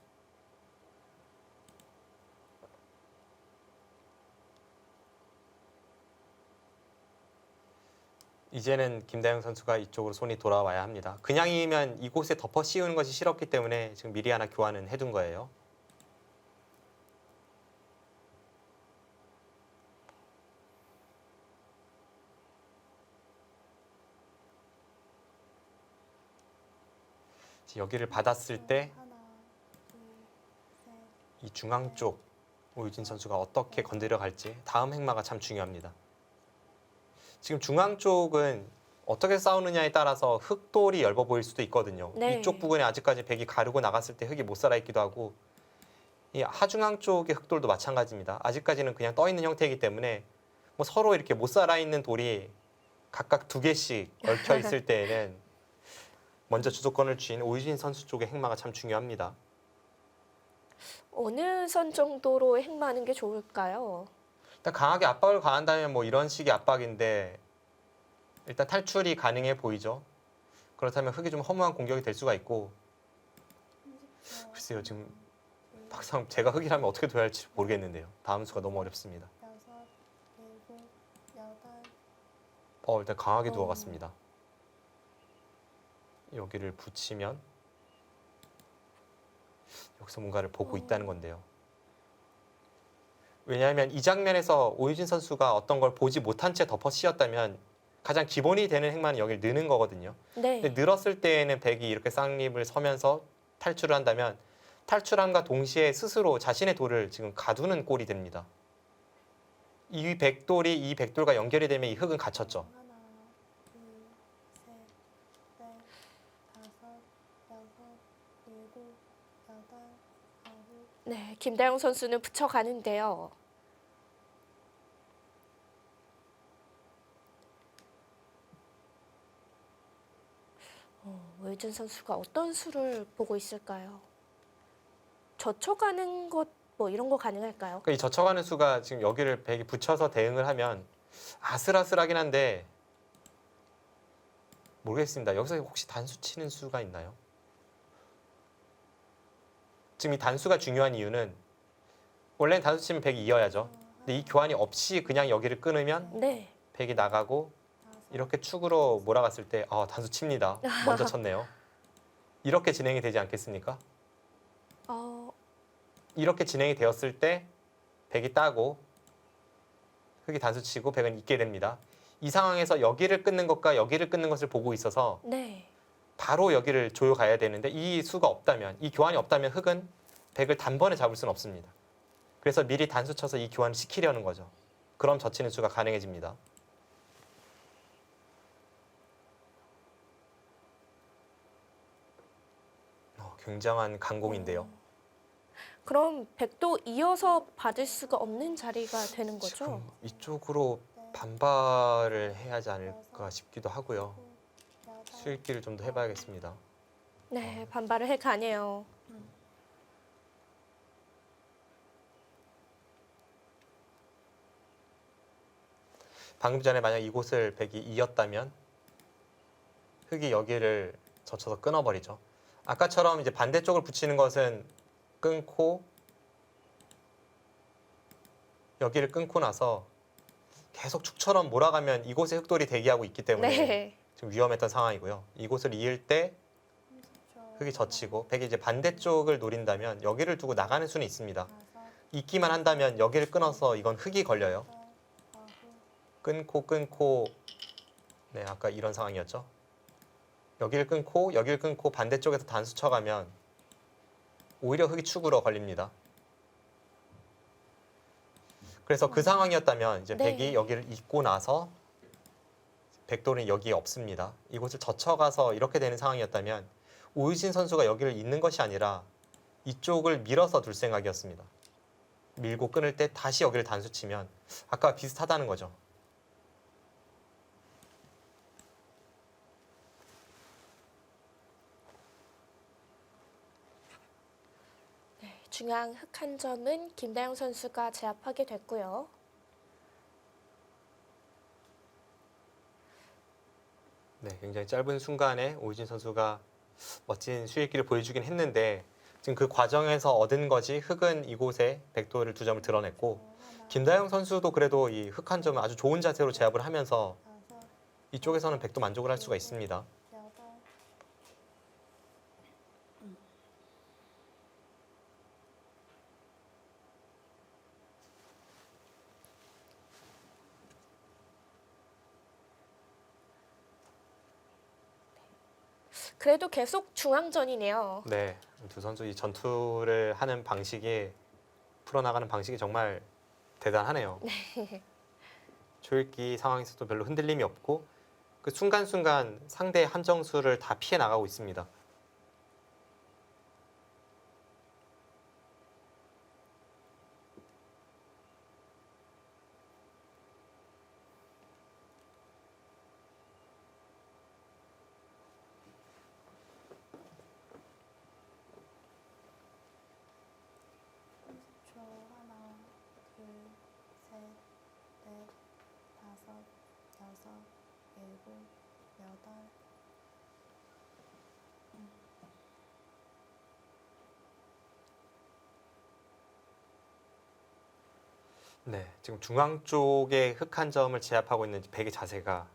이제는 김다영 선수가 이쪽으로 손이 돌아와야 합니다. 그냥이면 이곳에 덮어 씌우는 것이 싫었기 때문에 지금 미리 하나 교환은 해둔 거예요. 여기를 받았을 때 하나, 둘, 셋. 이 중앙 쪽 오유진 선수가 어떻게 건드려 갈지 다음 행마가 참 중요합니다. 지금 중앙 쪽은 어떻게 싸우느냐에 따라서 흙돌이 엷어 보일 수도 있거든요. 네. 이쪽 부분에 아직까지 백이 가르고 나갔을 때 흙이 못 살아 있기도 하고 이 하중앙 쪽의 흙돌도 마찬가지입니다. 아직까지는 그냥 떠 있는 형태이기 때문에 뭐 서로 이렇게 못 살아 있는 돌이 각각 2개씩 얽혀 있을 때에는 먼저 주도권을 쥔 오유진 선수 쪽의 행마가 참 중요합니다. 어느 선 정도로 행마하는 게 좋을까요? 일단 강하게 압박을 가한다면 뭐 이런 식의 압박인데 일단 탈출이 가능해 보이죠. 그렇다면 흙이 좀 허무한 공격이 될 수가 있고 30초. 글쎄요 지금 막상 제가 흙이라면 어떻게 둬야 할지 모르겠는데요. 다음 수가 너무 어렵습니다. 6, 7, 8, 일단 강하게 누워갔습니다. 여기를 붙이면 여기서 뭔가를 보고 있다는 건데요. 왜냐하면 이 장면에서 오유진 선수가 어떤 걸 보지 못한 채 덮어 씌웠다면 가장 기본이 되는 행만은 여기를 느는 거거든요. 네. 근데 늘었을 때에는 백이 이렇게 쌍립을 서면서 탈출을 한다면 탈출함과 동시에 스스로 자신의 돌을 지금 가두는 꼴이 됩니다. 이 백돌과 연결이 되면 이 흙은 갇혔죠. 하나, 둘, 셋, 넷, 다섯, 여섯, 일곱, 여덟, 아홉. 네, 김다영 선수는 붙여가는데요. 오유진 선수가 어떤 수를 보고 있을까요? 젖혀가는 것 뭐 이런 거 가능할까요? 그러니까 이 젖혀가는 수가 지금 여기를 백이 붙여서 대응을 하면 아슬아슬하긴 한데 모르겠습니다. 여기서 혹시 단수 치는 수가 있나요? 지금 이 단수가 중요한 이유는 원래는 단수 치면 백이 이어야죠. 근데 이 교환이 없이 그냥 여기를 끊으면 네. 백이 나가고 다섯, 이렇게 축으로 몰아갔을 때 단수 칩니다. 먼저 쳤네요. 이렇게 진행이 되지 않겠습니까? 이렇게 진행이 되었을 때 백이 따고 흙이 단수 치고 백은 있게 됩니다. 이 상황에서 여기를 끊는 것과 여기를 끊는 것을 보고 있어서 네. 바로 여기를 조여 가야 되는데 이 수가 없다면, 이 교환이 없다면 흙은 백을 단번에 잡을 수는 없습니다. 그래서 미리 단수 쳐서 이 교환을 시키려는 거죠. 그럼 젖히는 수가 가능해집니다. 굉장한 강공인데요. 그럼 백도 이어서 받을 수가 없는 자리가 되는 거죠? 지금 이쪽으로 반발을 해야 하지 않을까 싶기도 하고요. 여덟, 수익기를 좀 더 해봐야겠습니다. 네, 반발을 해 가네요. 방금 전에 만약 이곳을 백이 이었다면 흙이 여기를 젖혀서 끊어버리죠. 아까처럼 이제 반대쪽을 붙이는 것은 끊고 여기를 끊고 나서 계속 축처럼 몰아가면 이곳에 흙돌이 대기하고 있기 때문에 네. 지금 위험했던 상황이고요. 이곳을 이을 때 30초. 흙이 젖히고 백이 이제 반대쪽을 노린다면 여기를 두고 나가는 수는 있습니다. 다섯, 있기만 한다면 여기를 끊어서 이건 흙이 걸려요. 여덟, 아홉, 끊고 네, 아까 이런 상황이었죠. 여기를 끊고 반대쪽에서 단수 쳐가면 오히려 흙이 축으로 걸립니다. 그래서 그 상황이었다면 이제 네. 백이 여기를 잇고 나서 백돌은 여기에 없습니다. 이곳을 젖혀가서 이렇게 되는 상황이었다면 오유진 선수가 여기를 잇는 것이 아니라 이쪽을 밀어서 둘 생각이었습니다. 밀고 끊을 때 다시 여기를 단수 치면 아까 비슷하다는 거죠. 중앙 흙 한 점은 김다영 선수가 제압하게 됐고요. 네, 굉장히 짧은 순간에 오유진 선수가 멋진 수익기를 보여주긴 했는데 지금 그 과정에서 얻은 것이 흙은 이곳에 백돌을 2점을 드러냈고 하나, 김다영 선수도 그래도 이 흙 한 점을 아주 좋은 자세로 제압을 하면서 다섯, 이쪽에서는 백도 만족을 할 수가 있습니다. 여덟, 그래도 계속 중앙전이네요. 네, 두 선수 이 전투를 하는 방식이 풀어나가는 방식이 정말 대단하네요. 초읽기 상황에서도 별로 흔들림이 없고 그 순간순간 상대의 함정수를 다 피해 나가고 있습니다. 초 하나, 둘, 셋, 넷, 다섯, 여섯, 일곱, 여덟. 네, 지금 중앙 쪽에 흙 한 점을 제압하고 있는 백의 자세가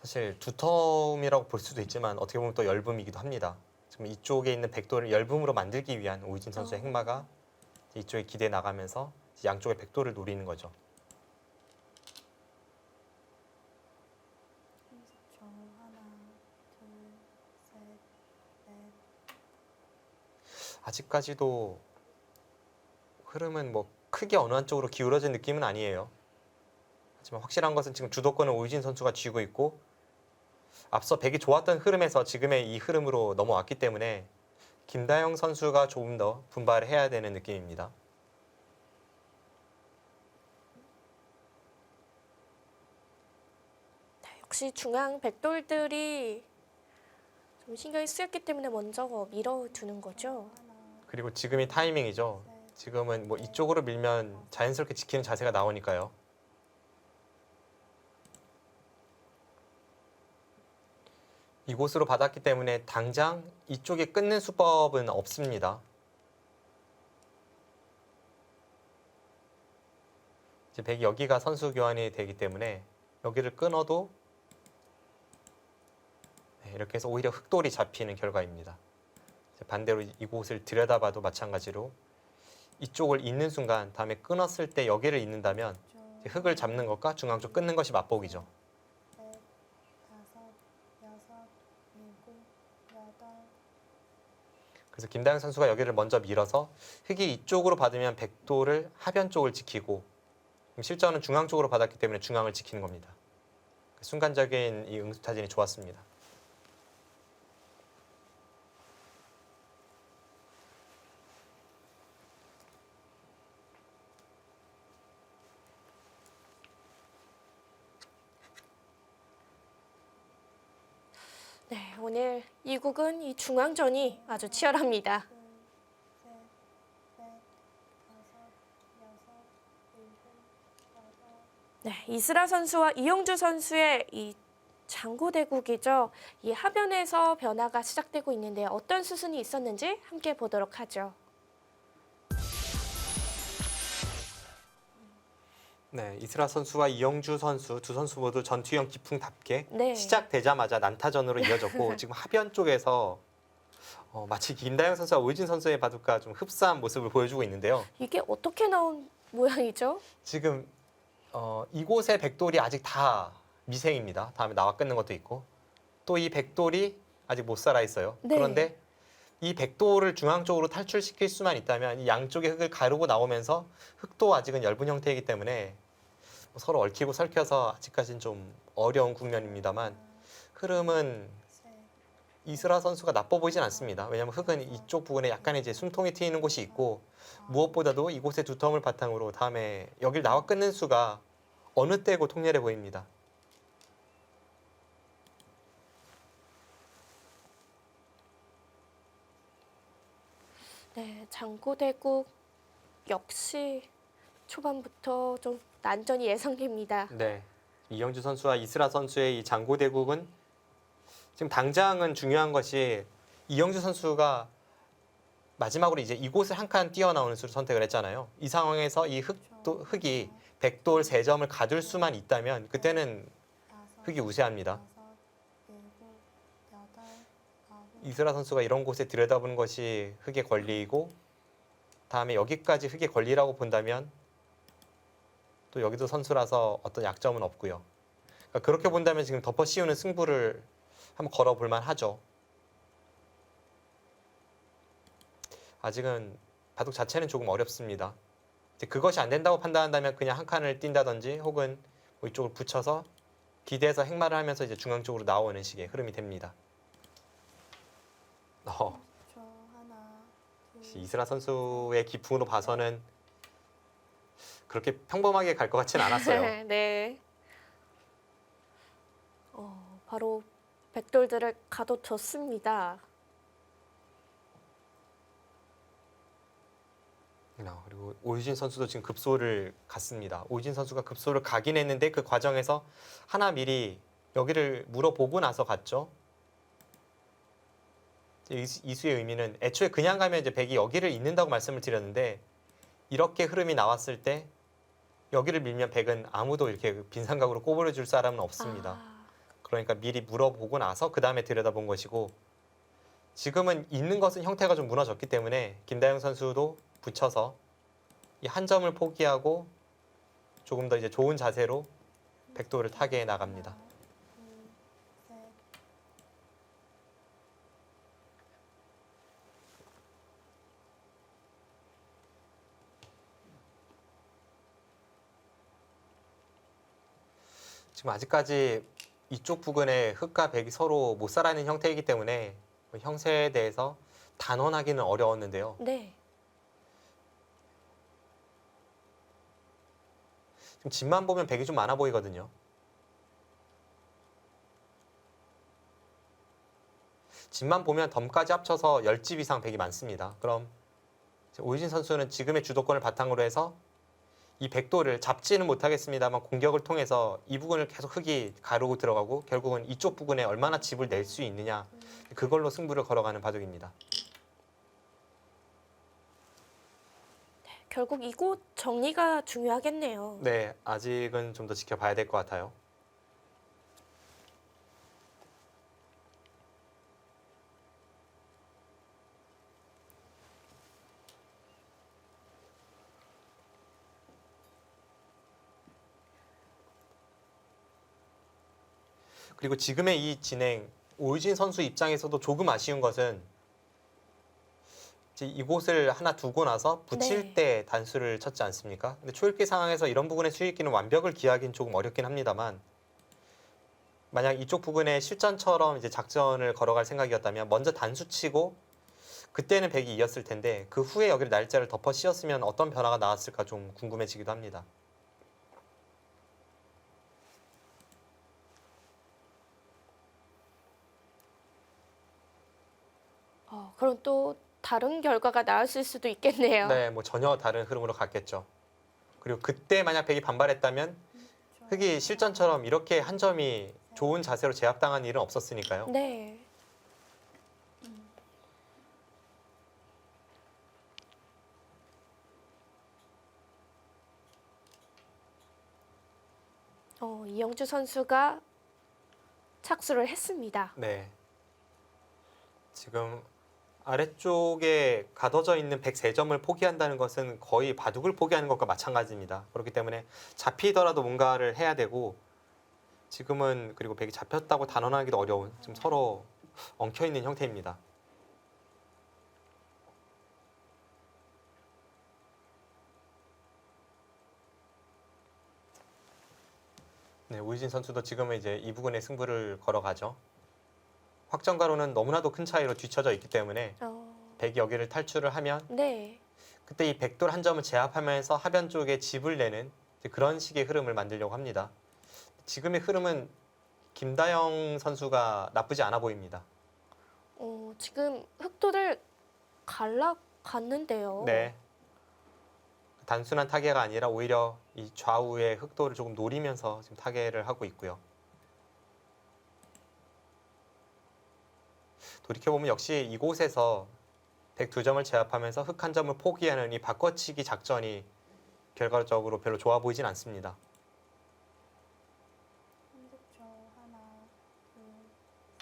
사실 두텀이라고 볼 수도 있지만 어떻게 보면 또 열붐이기도 합니다. 지금 이쪽에 있는 백도를 열붐으로 만들기 위한 오이진 선수의 행마가 이쪽에 기대 나가면서 양쪽의 백도를 노리는 거죠. 30초. 하나, 둘, 셋, 넷. 아직까지도 흐름은 뭐 크게 어느 한쪽으로 기울어진 느낌은 아니에요. 하지만 확실한 것은 지금 주도권을 오이진 선수가 쥐고 있고 앞서 백이 좋았던 흐름에서 지금의 이 흐름으로 넘어왔기 때문에 김다영 선수가 조금 더 분발을 해야 되는 느낌입니다. 역시 중앙 백돌들이 좀 신경이 쓰였기 때문에 먼저 밀어두는 거죠. 하나, 그리고 지금이 타이밍이죠. 셋. 지금은 뭐 이쪽으로 밀면 자연스럽게 지키는 자세가 나오니까요. 이곳으로 받았기 때문에 당장 이쪽에 끊는 수법은 없습니다. 이제 백이 여기가 선수 교환이 되기 때문에 여기를 끊어도 네, 이렇게 해서 오히려 흑돌이 잡히는 결과입니다. 이제 반대로 이곳을 들여다봐도 마찬가지로 이쪽을 잇는 순간 다음에 끊었을 때 여기를 잇는다면 이제 흑을 잡는 것과 중앙 쪽 끊는 것이 맞보기죠. 넷, 다섯, 여섯, 일곱, 여덟. 그래서 김다영 선수가 여기를 먼저 밀어서 흑이 이쪽으로 받으면 백도를 하변 쪽을 지키고 실전은 중앙 쪽으로 받았기 때문에 중앙을 지키는 겁니다. 순간적인 이 응수타진이 좋았습니다. 네, 오늘 이 국은 이 중앙전이 아주 치열합니다. 둘, 셋, 넷, 다섯, 여섯, 일곱, 여덟. 네, 이스라 선수와 이용주 선수의 이 장고대국이죠. 이 하변에서 변화가 시작되고 있는데 어떤 수순이 있었는지 함께 보도록 하죠. 네, 이스라 선수와 이영주 선수 두 선수 모두 전투형 기풍답게 네. 시작되자마자 난타전으로 이어졌고 지금 하변 쪽에서 마치 김다영 선수와 오유진 선수의 바둑과 좀 흡사한 모습을 보여주고 있는데요. 이게 어떻게 나온 모양이죠? 지금 이곳의 백돌이 아직 다 미생입니다. 다음에 나와 끊는 것도 있고 또 이 백돌이 아직 못 살아 있어요. 네. 그런데 이 백돌을 중앙 쪽으로 탈출시킬 수만 있다면 이 양쪽의 흑을 가르고 나오면서 흑도 아직은 열분 형태이기 때문에 서로 얽히고 설켜서 아직까지는 좀 어려운 국면입니다만 흐름은 셋, 이스라 선수가 나빠 보이진 않습니다. 왜냐하면 흑은 이쪽 부분에 약간의 이제 숨통이 트이는 곳이 있고 무엇보다도 이곳의 두텀을 바탕으로 다음에 여길 나와 끊는 수가 어느 때고 통렬해 보입니다. 네, 장고대국 역시 초반부터 좀 난전이 예상됩니다. 네, 이영주 선수와 이스라 선수의 이 장고대국은 지금 당장은 중요한 것이 이영주 선수가 마지막으로 이제 이곳을 한 칸 뛰어나오는 수를 선택을 했잖아요. 이 상황에서 이 흑이 백돌 3점을 가둘 수만 있다면 그때는 다섯, 흑이 우세합니다. 여섯, 일곱, 여덟, 아홉. 이스라 선수가 이런 곳에 들여다보는 것이 흑의 권리이고 다음에 여기까지 흑의 권리라고 본다면 또 여기도 선수라서 어떤 약점은 없고요. 그러니까 그렇게 본다면 지금 덮어 씌우는 승부를 한번 걸어볼 만하죠. 아직은 바둑 자체는 조금 어렵습니다. 이제 그것이 안 된다고 판단한다면 그냥 한 칸을 뛴다든지 혹은 뭐 이쪽을 붙여서 기대해서 행마를 하면서 이제 중앙 쪽으로 나오는 식의 흐름이 됩니다. 30초. 하나, 둘, 이스라 선수의 기풍으로 봐서는 그렇게 평범하게 갈 것 같지는 않았어요. 네. 바로 백돌들을 가둬뒀습니다. 그리고 오유진 선수도 지금 급소를 갔습니다. 오유진 선수가 급소를 가긴 했는데 그 과정에서 하나 미리 여기를 물어보고 나서 갔죠. 이수의 의미는 애초에 그냥 가면 이제 백이 여기를 잇는다고 말씀을 드렸는데 이렇게 흐름이 나왔을 때 여기를 밀면 백은 아무도 이렇게 빈삼각으로 꼬부려 줄 사람은 없습니다. 그러니까 미리 물어보고 나서 그 다음에 들여다본 것이고 지금은 있는 것은 형태가 좀 무너졌기 때문에 김다영 선수도 붙여서 이 한 점을 포기하고 조금 더 이제 좋은 자세로 백도를 타게 나갑니다. 하나, 둘, 셋. 지금 아직까지 이쪽 부근에 흑과 백이 서로 못 살아있는 형태이기 때문에 그 형세에 대해서 단언하기는 어려웠는데요. 네. 지금 집만 보면 백이 좀 많아 보이거든요. 집만 보면 덤까지 합쳐서 10집 이상 백이 많습니다. 그럼 오유진 선수는 지금의 주도권을 바탕으로 해서 이 백도를 잡지는 못하겠습니다만 공격을 통해서 이 부분을 계속 흑이 가르고 들어가고 결국은 이쪽 부분에 얼마나 집을 낼 수 있느냐 그걸로 승부를 걸어가는 바둑입니다. 결국 이곳 정리가 중요하겠네요. 네, 아직은 좀 더 지켜봐야 될 것 같아요. 그리고 지금의 이 진행, 오유진 선수 입장에서도 조금 아쉬운 것은 이제 이곳을 하나 두고 나서 붙일 네. 때 단수를 쳤지 않습니까? 근데 초읽기 상황에서 이런 부분의 수익기는 완벽을 기하기는 조금 어렵긴 합니다만 만약 이쪽 부분에 실전처럼 이제 작전을 걸어갈 생각이었다면 먼저 단수 치고 그때는 백이 이었을 텐데 그 후에 여기를 날짜를 덮어 씌웠으면 어떤 변화가 나왔을까 좀 궁금해지기도 합니다. 그럼 또 다른 결과가 나왔을 수도 있겠네요. 네, 뭐 전혀 다른 흐름으로 갔겠죠. 그리고 그때 만약 백이 반발했다면 흑이 실전처럼 이렇게 한 점이 좋은 자세로 제압당한 일은 없었으니까요. 네. 이영주 선수가 착수를 했습니다. 네. 지금 아래쪽에 가둬져 있는 103점을 포기한다는 것은 거의 바둑을 포기하는 것과 마찬가지입니다. 그렇기 때문에 잡히더라도 뭔가를 해야 되고 지금은 그리고 백이 잡혔다고 단언하기도 어려운 지금 서로 엉켜 있는 형태입니다. 네, 오유진 선수도 지금은 이제 이 부분에 승부를 걸어가죠. 확정가로는 너무나도 큰 차이로 뒤쳐져 있기 때문에 백이 여기를 탈출을 하면 네. 그때 이 백돌 한 점을 제압하면서 하변 쪽에 집을 내는 이제 그런 식의 흐름을 만들려고 합니다. 지금의 흐름은 김다영 선수가 나쁘지 않아 보입니다. 지금 흑도를 갈라갔는데요. 네. 단순한 타개가 아니라 오히려 이 좌우의 흑도를 조금 노리면서 지금 타개를 하고 있고요. 돌이켜보면 역시 이곳에서 백 2점을 제압하면서 흑 한 점을 포기하는 이 바꿔치기 작전이 결과적으로 별로 좋아 보이진 않습니다. 30초. 하나, 둘,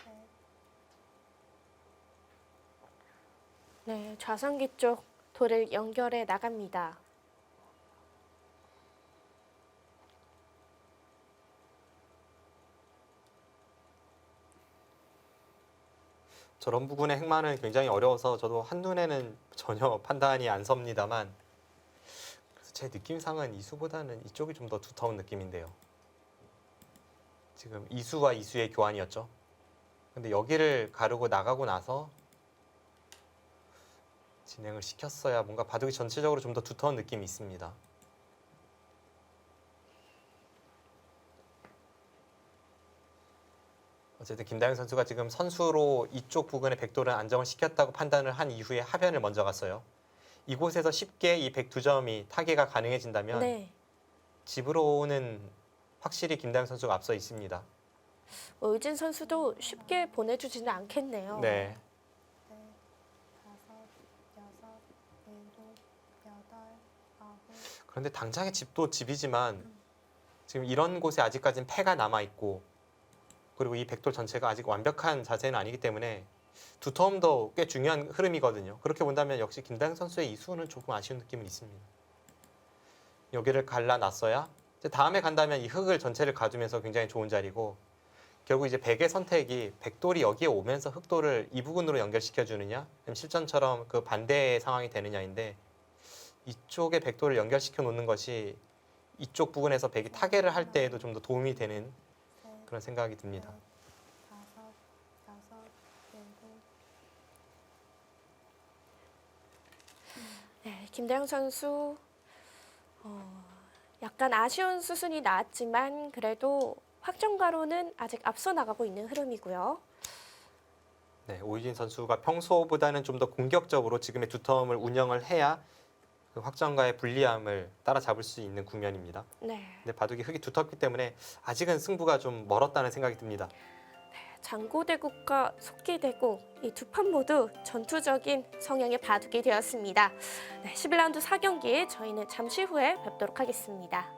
셋. 네, 좌상기 쪽 돌을 연결해 나갑니다. 저런 부분의 행만은 굉장히 어려워서 저도 한눈에는 전혀 판단이 안 섭니다만 제 느낌상은 이수보다는 이쪽이 좀 더 두터운 느낌인데요. 지금 이수와 이수의 교환이었죠. 근데 여기를 가르고 나가고 나서 진행을 시켰어야 뭔가 바둑이 전체적으로 좀 더 두터운 느낌이 있습니다. 어쨌든 김다영 선수가 지금 선수로 이쪽 부근의 백돌은 안정을 시켰다고 판단을 한 이후에 하변을 먼저 갔어요. 이곳에서 쉽게 이 102점이 타개가 가능해진다면 네. 집으로는 확실히 김다영 선수가 앞서 있습니다. 오유진 선수도 쉽게 보내주지는 않겠네요. 네. 넷, 다섯, 여섯, 일곱, 여덟, 아홉. 그런데 당장의 집도 집이지만 지금 이런 곳에 아직까지는 패가 남아 있고 그리고 이 백돌 전체가 아직 완벽한 자세는 아니기 때문에 두터움도 꽤 중요한 흐름이거든요. 그렇게 본다면 역시 김다영 선수의 이 수는 조금 아쉬운 느낌은 있습니다. 여기를 갈라놨어야 이제 다음에 간다면 이 흙을 전체를 가두면서 굉장히 좋은 자리고 결국 이제 백의 선택이 백돌이 여기에 오면서 흑돌을 이 부분으로 연결시켜 주느냐 아니면 실전처럼 그 반대의 상황이 되느냐인데 이쪽에 백돌을 연결시켜 놓는 것이 이쪽 부분에서 백이 타개를 할 때에도 좀 더 도움이 되는 셋, 그런 생각이 듭니다. 넷, 다섯, 여섯, 일곱. 네, 김다영 선수 약간 아쉬운 수순이 나왔지만 그래도 확정가로는 아직 앞서 나가고 있는 흐름이고요. 네, 오유진 선수가 평소보다는 좀 더 공격적으로 지금의 두텀을 운영을 해야 그 확정가의 불리함을 따라잡을 수 있는 국면입니다. 네, 근데 바둑이 흙이 두텁기 때문에 아직은 승부가 좀 멀었다는 생각이 듭니다. 장고대국과 속기대국 이 두 판 모두 전투적인 성향의 바둑이 되었습니다. 네, 11라운드 4경기 저희는 잠시 후에 뵙도록 하겠습니다.